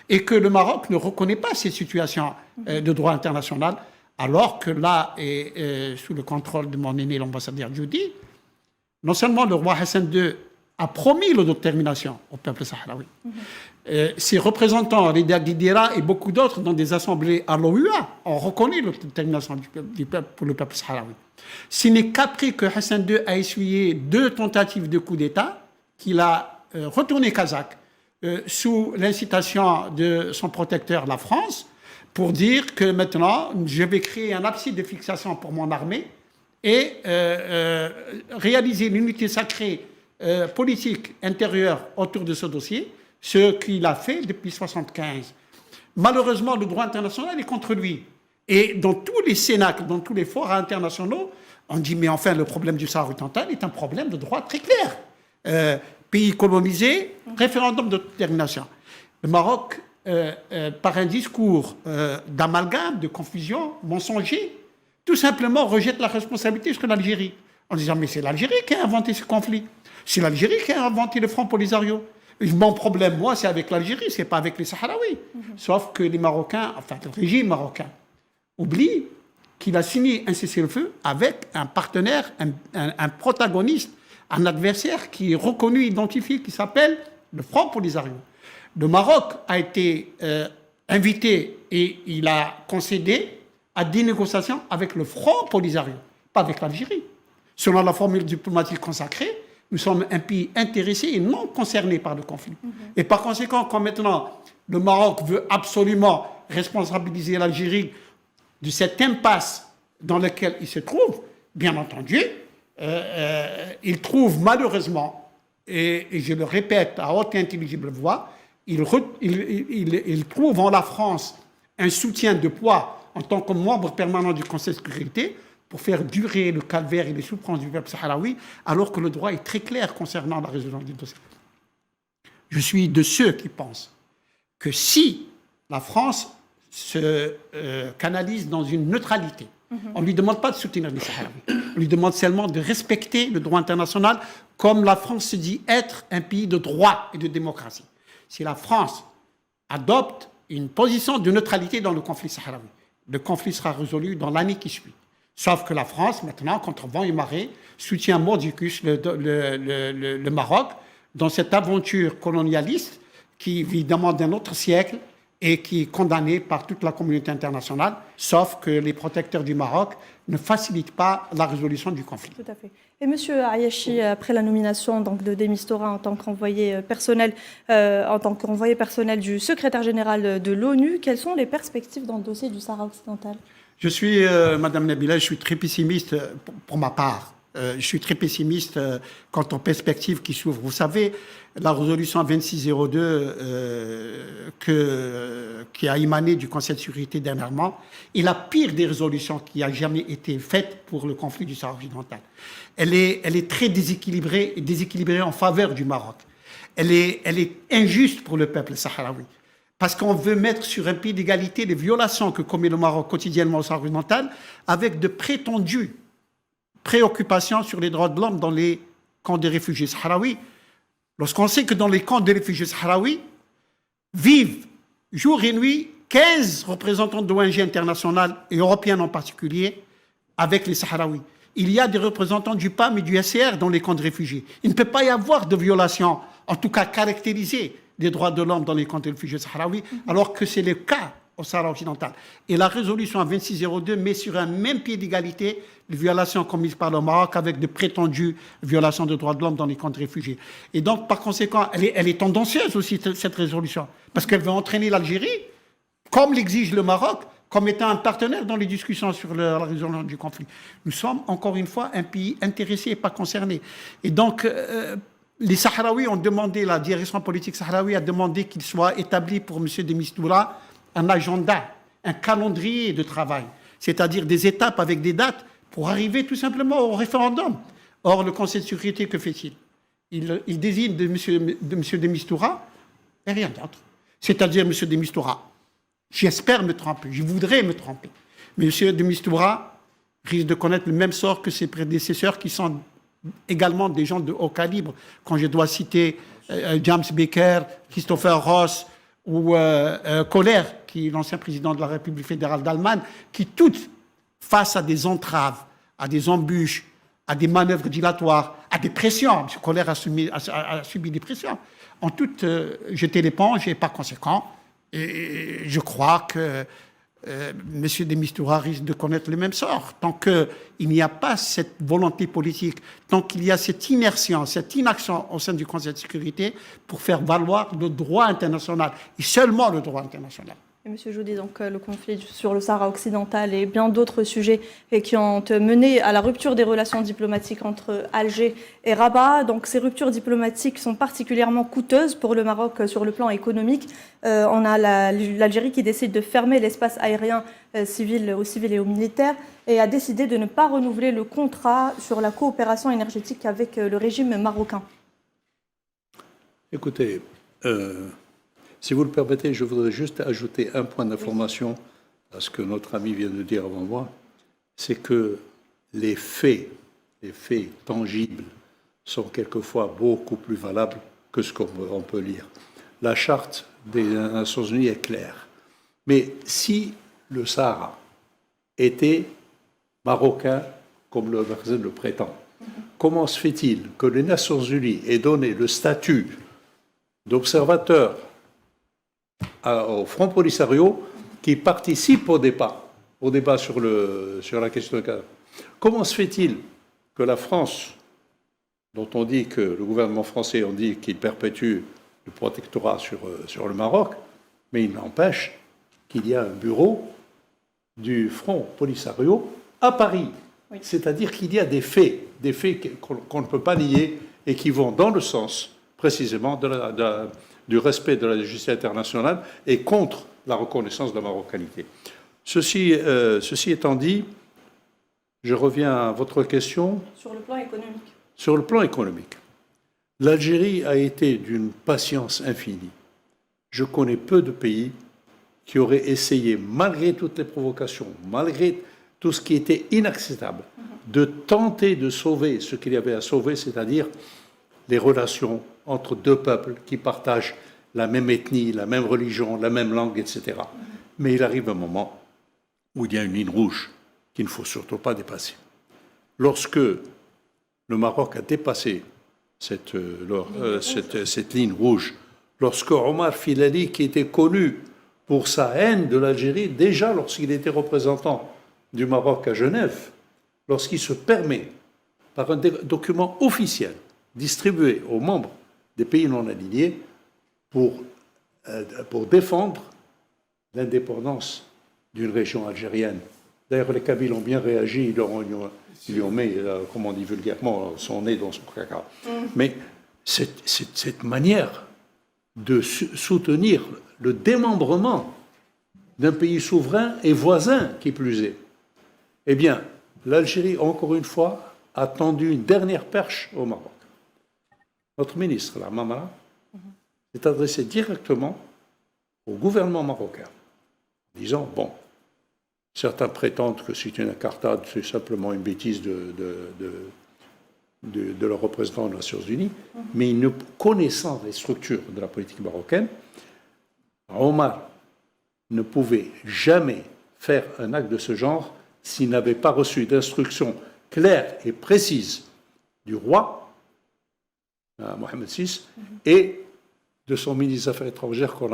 et que le Maroc ne reconnaît pas ces situations de droit international, alors que là, et sous le contrôle de mon aîné, l'ambassadeur Djoudi, non seulement le roi Hassan II a promis l'autodétermination au peuple sahraoui, ses représentants, les Dagdidira et beaucoup d'autres, dans des assemblées à l'OUA, ont reconnu l'autodétermination du peuple, pour le peuple sahraoui. Ce n'est qu'après que Hassan II a essuyé 2 tentatives de coup d'État qu'il a retourné kazakh sous l'incitation de son protecteur, la France, pour dire que maintenant, je vais créer un abside de fixation pour mon armée et réaliser l'unité sacrée politique intérieure autour de ce dossier, ce qu'il a fait depuis 1975. Malheureusement, le droit international est contre lui. Et dans tous les cénacles, dans tous les forats internationaux, on dit, mais enfin, le problème du Sahara occidental est un problème de droit très clair. Pays colonisé, référendum d'autodétermination. Le Maroc, par un discours d'amalgame, de confusion, mensonger, tout simplement rejette la responsabilité sur l'Algérie, en disant, mais c'est l'Algérie qui a inventé ce conflit. C'est l'Algérie qui a inventé le Front Polisario. Mon problème, moi, c'est avec l'Algérie, c'est pas avec les Sahraouis. Sauf que les Marocains, enfin, le régime marocain, oublie qu'il a signé un cessez-le-feu avec un partenaire, un protagoniste, un adversaire qui est reconnu, identifié, qui s'appelle le Front Polisario. Le Maroc a été invité et il a concédé à des négociations avec le Front Polisario, pas avec l'Algérie. Selon la formule diplomatique consacrée, Nous sommes un pays intéressé et non concerné par le conflit. Et par conséquent, quand maintenant le Maroc veut absolument responsabiliser l'Algérie de cette impasse dans laquelle il se trouve, bien entendu, il trouve malheureusement, et je le répète à haute et intelligible voix, il trouve en la France un soutien de poids en tant que membre permanent du Conseil de sécurité pour faire durer le calvaire et les souffrances du peuple sahraoui, alors que le droit est très clair concernant la résolution du dossier. Je suis de ceux qui pensent que si la France se canalise dans une neutralité, on ne lui demande pas de soutenir les Sahraouis, on lui demande seulement de respecter le droit international comme la France se dit être un pays de droit et de démocratie. Si la France adopte une position de neutralité dans le conflit sahraoui, le conflit sera résolu dans l'année qui suit. Sauf que la France, maintenant, contre vent et marée, soutient mordicus le Maroc dans cette aventure colonialiste qui, évidemment, d'un autre siècle et qui est condamnée par toute la communauté internationale, sauf que les protecteurs du Maroc ne facilitent pas la résolution du conflit. Tout à fait. Et M. Ayachi, après la nomination donc, de De Mistura en tant qu'envoyé personnel, du secrétaire général de l'ONU, quelles sont les perspectives dans le dossier du Sahara occidental? Je suis, Madame Nabila, je suis très pessimiste pour ma part. Je suis très pessimiste quant aux perspectives qui s'ouvrent. Vous savez, la résolution 2602 qui a émané du Conseil de sécurité dernièrement est la pire des résolutions qui a jamais été faite pour le conflit du Sahara occidental. Elle est très déséquilibrée en faveur du Maroc. Elle est injuste pour le peuple sahraoui. Parce qu'on veut mettre sur un pied d'égalité les violations que commet le Maroc quotidiennement au Sahara occidental avec de prétendues préoccupations sur les droits de l'homme dans les camps de réfugiés sahraouis. Lorsqu'on sait que dans les camps de réfugiés sahraouis vivent jour et nuit 15 représentants d'ONG internationales et européennes en particulier avec les Sahraouis. Il y a des représentants du PAM et du SCR dans les camps de réfugiés. Il ne peut pas y avoir de violation, en tout cas caractérisée, des droits de l'homme dans les camps de réfugiés sahraouis, alors que c'est le cas au Sahara occidental. Et la résolution 2602 met sur un même pied d'égalité les violations commises par le Maroc avec de prétendues violations de droits de l'homme dans les camps de réfugiés. Et donc, par conséquent, elle est tendancieuse aussi, cette résolution, parce qu'elle veut entraîner l'Algérie, comme l'exige le Maroc, comme étant un partenaire dans les discussions sur la résolution du conflit. Nous sommes, encore une fois, un pays intéressé et pas concerné. Et donc, les Sahraouis ont demandé, la direction politique sahraoui a demandé qu'il soit établi pour M. De Mistura un agenda, un calendrier de travail, c'est-à-dire des étapes avec des dates pour arriver tout simplement au référendum. Or, le Conseil de sécurité, que fait-il? Il désigne de M. De Mistura et rien d'autre. C'est-à-dire M. De Mistura. J'espère me tromper, je voudrais me tromper. Mais M. De Mistura risque de connaître le même sort que ses prédécesseurs qui sont également des gens de haut calibre. Quand je dois citer James Baker, Christopher Ross ou Kohler, qui est l'ancien président de la République fédérale d'Allemagne, qui toutes, face à des entraves, à des embûches, à des manœuvres dilatoires, à des pressions, M. Kohler a subi des pressions, ont toutes jeté l'éponge et par conséquent, et je crois que M. De Mistura risque de connaître le même sort. Tant qu'il n'y a pas cette volonté politique, tant qu'il y a cette inertie, cette inaction au sein du Conseil de sécurité pour faire valoir le droit international, et seulement le droit international. Et M. Joudi, donc le conflit sur le Sahara occidental et bien d'autres sujets qui ont mené à la rupture des relations diplomatiques entre Alger et Rabat. Donc ces ruptures diplomatiques sont particulièrement coûteuses pour le Maroc sur le plan économique. On a l'Algérie qui décide de fermer l'espace aérien aux civils et aux militaires et a décidé de ne pas renouveler le contrat sur la coopération énergétique avec le régime marocain. Écoutez, si vous le permettez, je voudrais juste ajouter un point d'information à ce que notre ami vient de dire avant moi. C'est que les faits tangibles sont quelquefois beaucoup plus valables que ce qu'on peut lire. La charte des Nations Unies est claire. Mais si le Sahara était marocain, comme le magazine le prétend, comment se fait-il que les Nations Unies aient donné le statut d'observateur au Front Polisario qui participe au débat sur la question de Qatar? Comment se fait-il que la France, dont on dit que le gouvernement français, on dit qu'il perpétue le protectorat sur le Maroc, mais il n'empêche qu'il y a un bureau du Front Polisario à Paris. Oui. C'est-à-dire qu'il y a des faits qu'on ne peut pas nier et qui vont dans le sens précisément du respect de la justice internationale et contre la reconnaissance de la marocanité. Ceci étant dit, je reviens à votre question. Sur le plan économique. Sur le plan économique, l'Algérie a été d'une patience infinie. Je connais peu de pays qui auraient essayé, malgré toutes les provocations, malgré tout ce qui était inacceptable, de tenter de sauver ce qu'il y avait à sauver, c'est-à-dire les relations entre deux peuples qui partagent la même ethnie, la même religion, la même langue, etc. Mais il arrive un moment où il y a une ligne rouge qu'il ne faut surtout pas dépasser. Lorsque le Maroc a dépassé cette ligne rouge, lorsque Omar Filali, qui était connu pour sa haine de l'Algérie, déjà lorsqu'il était représentant du Maroc à Genève, lorsqu'il se permet, par un document officiel, distribué aux membres des pays non alignés pour défendre l'indépendance d'une région algérienne. D'ailleurs, les Kabyles ont bien réagi, ils lui ont mis, comme on dit vulgairement, son nez dans son caca. Mais cette manière de soutenir le démembrement d'un pays souverain et voisin, qui plus est, eh bien, l'Algérie, encore une fois, a tendu une dernière perche au Maroc. Notre ministre, la Mamara, s'est adressé directement au gouvernement marocain, en disant, bon, certains prétendent que c'est une incartade, c'est simplement une bêtise de leur représentant des Nations Unies, mais ne connaissant les structures de la politique marocaine, Omar ne pouvait jamais faire un acte de ce genre s'il n'avait pas reçu d'instructions claires et précises du roi, Mohamed VI, et de son ministre des Affaires étrangères qu'on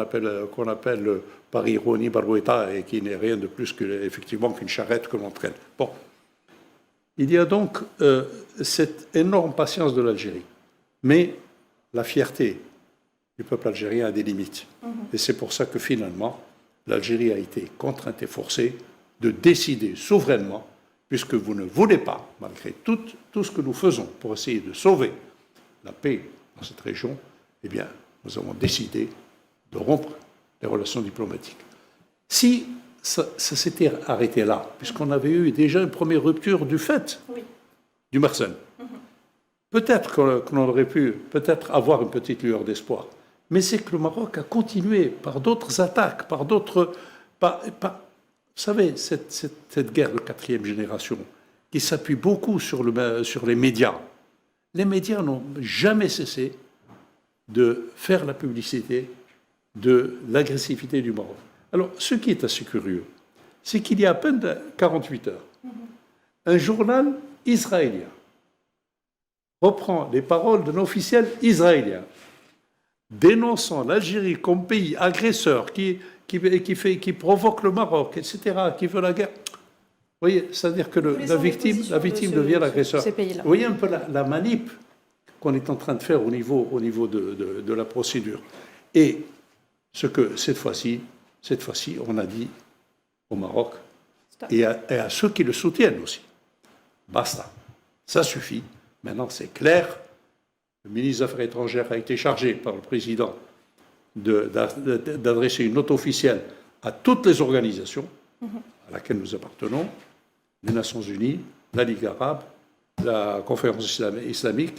appelle par ironie Baroueta et qui n'est rien de plus qu'une charrette que l'on traîne. Bon. Il y a donc cette énorme patience de l'Algérie. Mais la fierté du peuple algérien a des limites. Et c'est pour ça que finalement, l'Algérie a été contrainte et forcée de décider souverainement, puisque vous ne voulez pas, malgré tout ce que nous faisons pour essayer de sauver la paix dans cette région, eh bien, nous avons décidé de rompre les relations diplomatiques. Si ça s'était arrêté là, puisqu'on avait eu déjà une première rupture du fait du Mersenne, peut-être qu'on aurait pu avoir une petite lueur d'espoir. Mais c'est que le Maroc a continué par d'autres attaques, par d'autres... Vous savez, cette guerre de quatrième génération qui s'appuie beaucoup sur les médias. Les médias n'ont jamais cessé de faire la publicité de l'agressivité du Maroc. Alors, ce qui est assez curieux, c'est qu'il y a à peine 48 heures, un journal israélien reprend les paroles d'un officiel israélien dénonçant l'Algérie comme pays agresseur qui provoque le Maroc, etc., qui veut la guerre. Vous voyez, c'est-à-dire que la victime devient l'agresseur. Vous voyez un peu la manip qu'on est en train de faire au niveau de la procédure. Et ce que cette fois-ci, on a dit au Maroc et à ceux qui le soutiennent aussi. Basta. Ça suffit. Maintenant, c'est clair. Le ministre des Affaires étrangères a été chargé par le président d'adresser une note officielle à toutes les organisations à laquelle nous appartenons, les Nations Unies, la Ligue arabe, la Conférence islamique,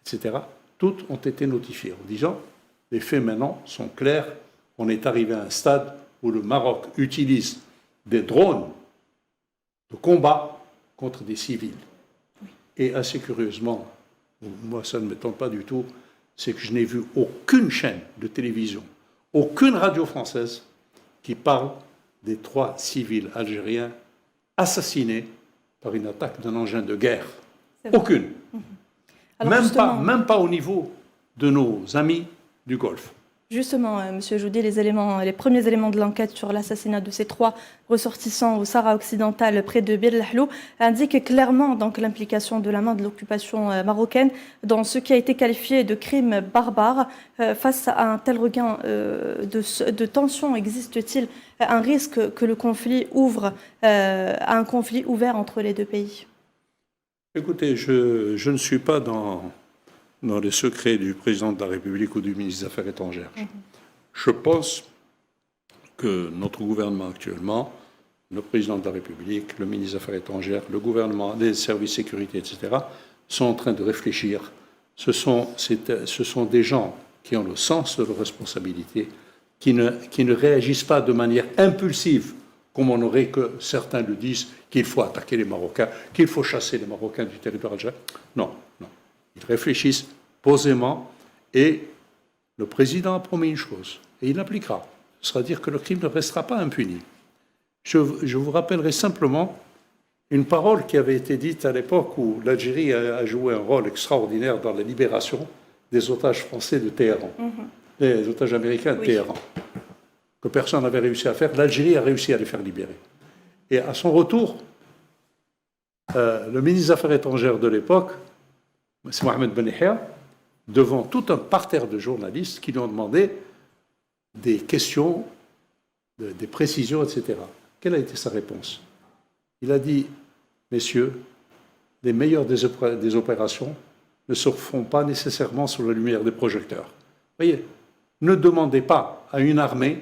etc. Toutes ont été notifiées en disant les faits maintenant sont clairs. On est arrivé à un stade où le Maroc utilise des drones de combat contre des civils. Et assez curieusement, moi ça ne m'étonne pas du tout, c'est que je n'ai vu aucune chaîne de télévision, aucune radio française qui parle des 3 civils algériens assassinés par une attaque d'un engin de guerre. Aucune. Alors même pas au niveau de nos amis du Golfe. Justement, Monsieur Joudi, les premiers éléments de l'enquête sur l'assassinat de ces 3 ressortissants au Sahara occidental près de Bir el-Ahlou indiquent clairement donc l'implication de la main de l'occupation marocaine dans ce qui a été qualifié de crime barbare. Face à un tel regain de tension, existe-t-il un risque que le conflit ouvre à un conflit ouvert entre les deux pays? Écoutez, je ne suis pas dans les secrets du président de la République ou du ministre des Affaires étrangères. Je pense que notre gouvernement actuellement, le président de la République, le ministre des Affaires étrangères, le gouvernement, les services de sécurité, etc., sont en train de réfléchir. Ce sont des gens qui ont le sens de leurs responsabilités, qui ne réagissent pas de manière impulsive, comme on aurait que certains le disent, qu'il faut attaquer les Marocains, qu'il faut chasser les Marocains du territoire algérien. Non, non. Ils réfléchissent posément et le président a promis une chose et il l'appliquera. Ce sera dire que le crime ne restera pas impuni. Je vous rappellerai simplement une parole qui avait été dite à l'époque où l'Algérie a joué un rôle extraordinaire dans la libération des otages français de Téhéran, des otages américains de Téhéran, que personne n'avait réussi à faire. L'Algérie a réussi à les faire libérer. Et à son retour, le ministre des Affaires étrangères de l'époque, c'est Mohamed Ben Yahya, devant tout un parterre de journalistes qui lui ont demandé des questions, des précisions, etc. Quelle a été sa réponse? Il a dit, messieurs, les meilleures des opérations ne se font pas nécessairement sous la lumière des projecteurs. Voyez, ne demandez pas à une armée,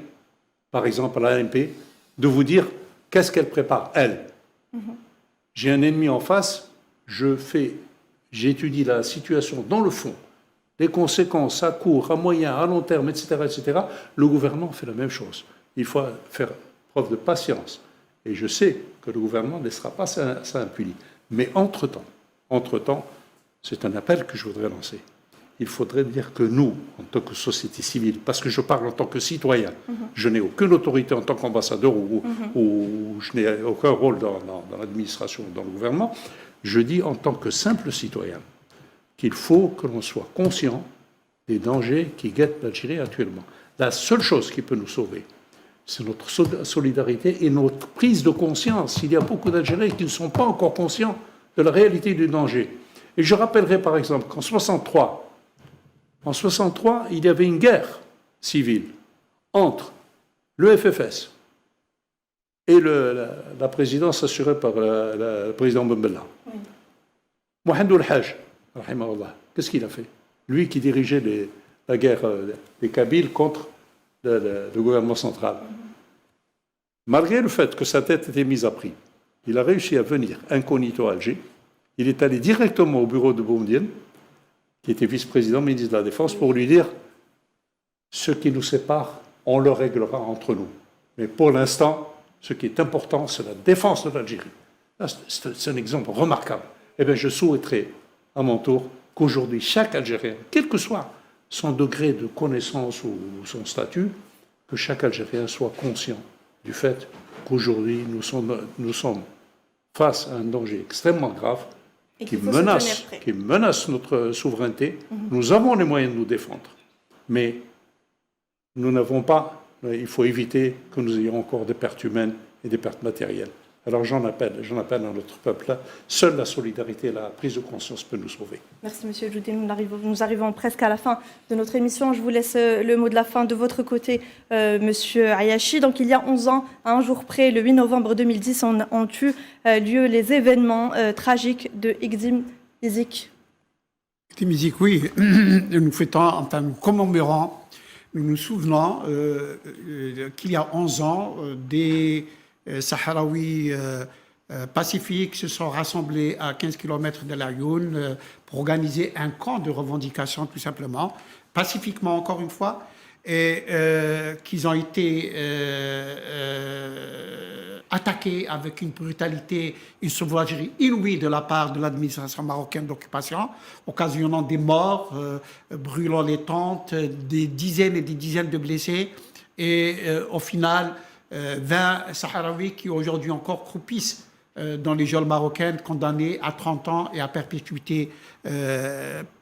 par exemple à l'ANP, de vous dire qu'est-ce qu'elle prépare, elle. J'ai un ennemi en face, j'étudie la situation dans le fond, les conséquences à court, à moyen, à long terme, etc., etc. Le gouvernement fait la même chose. Il faut faire preuve de patience. Et je sais que le gouvernement ne laissera pas ça impuni. Mais entre-temps, c'est un appel que je voudrais lancer. Il faudrait dire que nous, en tant que société civile, parce que je parle en tant que citoyen, je n'ai aucune autorité en tant qu'ambassadeur ou je n'ai aucun rôle dans l'administration ou dans le gouvernement, je dis en tant que simple citoyen qu'il faut que l'on soit conscient des dangers qui guettent l'Algérie actuellement. La seule chose qui peut nous sauver, c'est notre solidarité et notre prise de conscience. Il y a beaucoup d'Algériens qui ne sont pas encore conscients de la réalité du danger. Et je rappellerai par exemple qu'en 1963, il y avait une guerre civile entre le FFS et la présidence assurée par le président Ben Bella. Mohamed El-Hajj, qu'est-ce qu'il a fait? Lui qui dirigeait la guerre des Kabyles contre le gouvernement central. Malgré le fait que sa tête était mise à prix, il a réussi à venir incognito à Alger. Il est allé directement au bureau de Boumediene, qui était vice-président, ministre de la Défense, pour lui dire ce qui nous sépare, on le réglera entre nous. Mais pour l'instant, ce qui est important, c'est la défense de l'Algérie. C'est un exemple remarquable. Eh bien, je souhaiterais, à mon tour, qu'aujourd'hui, chaque Algérien, quel que soit son degré de connaissance ou son statut, que chaque Algérien soit conscient du fait qu'aujourd'hui, nous sommes face à un danger extrêmement grave qui menace notre souveraineté. Nous avons les moyens de nous défendre, mais nous n'avons pas, il faut éviter que nous ayons encore des pertes humaines et des pertes matérielles. Alors j'en appelle à notre peuple. Seule la solidarité et la prise de conscience peut nous sauver. Merci Monsieur Joudi. Nous arrivons presque à la fin de notre émission. Je vous laisse le mot de la fin de votre côté, Monsieur Ayachi. Donc il y a 11 ans, à un jour près, le 8 novembre 2010, ont eu lieu les événements tragiques de Exim Izik. Exim Izik, oui. Nous fêtons, nous commémorons, nous nous souvenons qu'il y a 11 ans, des Sahraouis pacifiques se sont rassemblés à 15 km de l'Ayoun pour organiser un camp de revendication, tout simplement, pacifiquement encore une fois, et qu'ils ont été attaqués avec une brutalité, une sauvagerie inouïe de la part de l'administration marocaine d'occupation, occasionnant des morts, brûlant les tentes, des dizaines et des dizaines de blessés, et au final, 20 Sahraouis qui aujourd'hui encore croupissent dans les geôles marocaines, condamnés à 30 ans et à perpétuité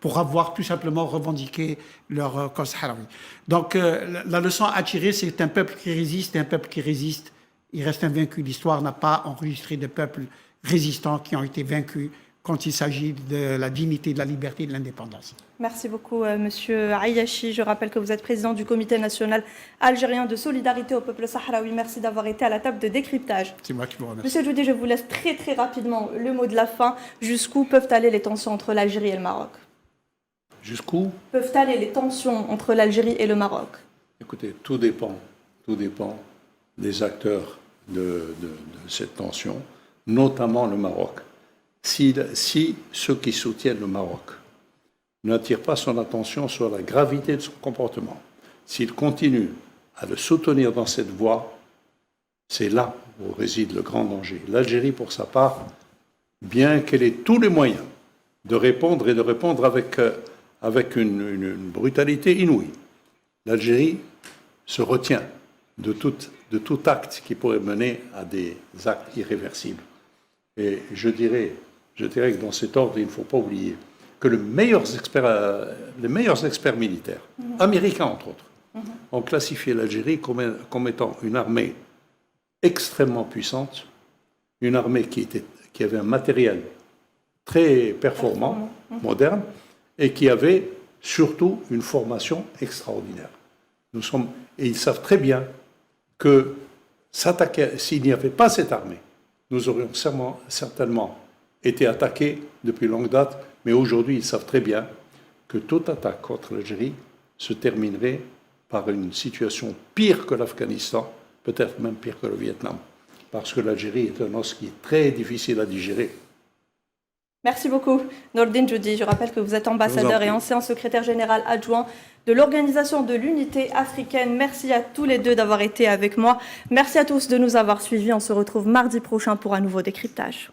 pour avoir tout simplement revendiqué leur cause sahraoui. Donc la leçon à tirer, c'est un peuple qui résiste, et un peuple qui résiste, il reste invaincu. L'histoire n'a pas enregistré de peuples résistants qui ont été vaincus quand il s'agit de la dignité, de la liberté et de l'indépendance. Merci beaucoup, Monsieur Ayachi. Je rappelle que vous êtes président du Comité national algérien de solidarité au peuple sahraoui. Merci d'avoir été à la table de décryptage. C'est moi qui vous remercie. Monsieur Djoudi, je vous laisse très très rapidement le mot de la fin. Jusqu'où peuvent aller les tensions entre l'Algérie et le Maroc? Jusqu'où? Peuvent aller les tensions entre l'Algérie et le Maroc? Écoutez, tout dépend des acteurs de cette tension, notamment le Maroc. Si ceux qui soutiennent le Maroc n'attirent pas son attention sur la gravité de son comportement, s'ils continuent à le soutenir dans cette voie, c'est là où réside le grand danger. L'Algérie, pour sa part, bien qu'elle ait tous les moyens de répondre et de répondre avec une brutalité inouïe, l'Algérie se retient de tout acte qui pourrait mener à des actes irréversibles. Et je dirais que dans cet ordre, il ne faut pas oublier que les meilleurs experts militaires, américains entre autres, ont classifié l'Algérie comme étant une armée extrêmement puissante, une armée qui avait un matériel très performant, moderne, et qui avait surtout une formation extraordinaire. Et ils savent très bien que s'il n'y avait pas cette armée, nous aurions certainement été attaqués depuis longue date, mais aujourd'hui ils savent très bien que toute attaque contre l'Algérie se terminerait par une situation pire que l'Afghanistan, peut-être même pire que le Vietnam, parce que l'Algérie est un os qui est très difficile à digérer. Merci beaucoup, Nordine Djoudi. Je rappelle que vous êtes ambassadeur et ancien secrétaire général adjoint de l'Organisation de l'Unité africaine. Merci à tous les deux d'avoir été avec moi. Merci à tous de nous avoir suivis. On se retrouve mardi prochain pour un nouveau décryptage.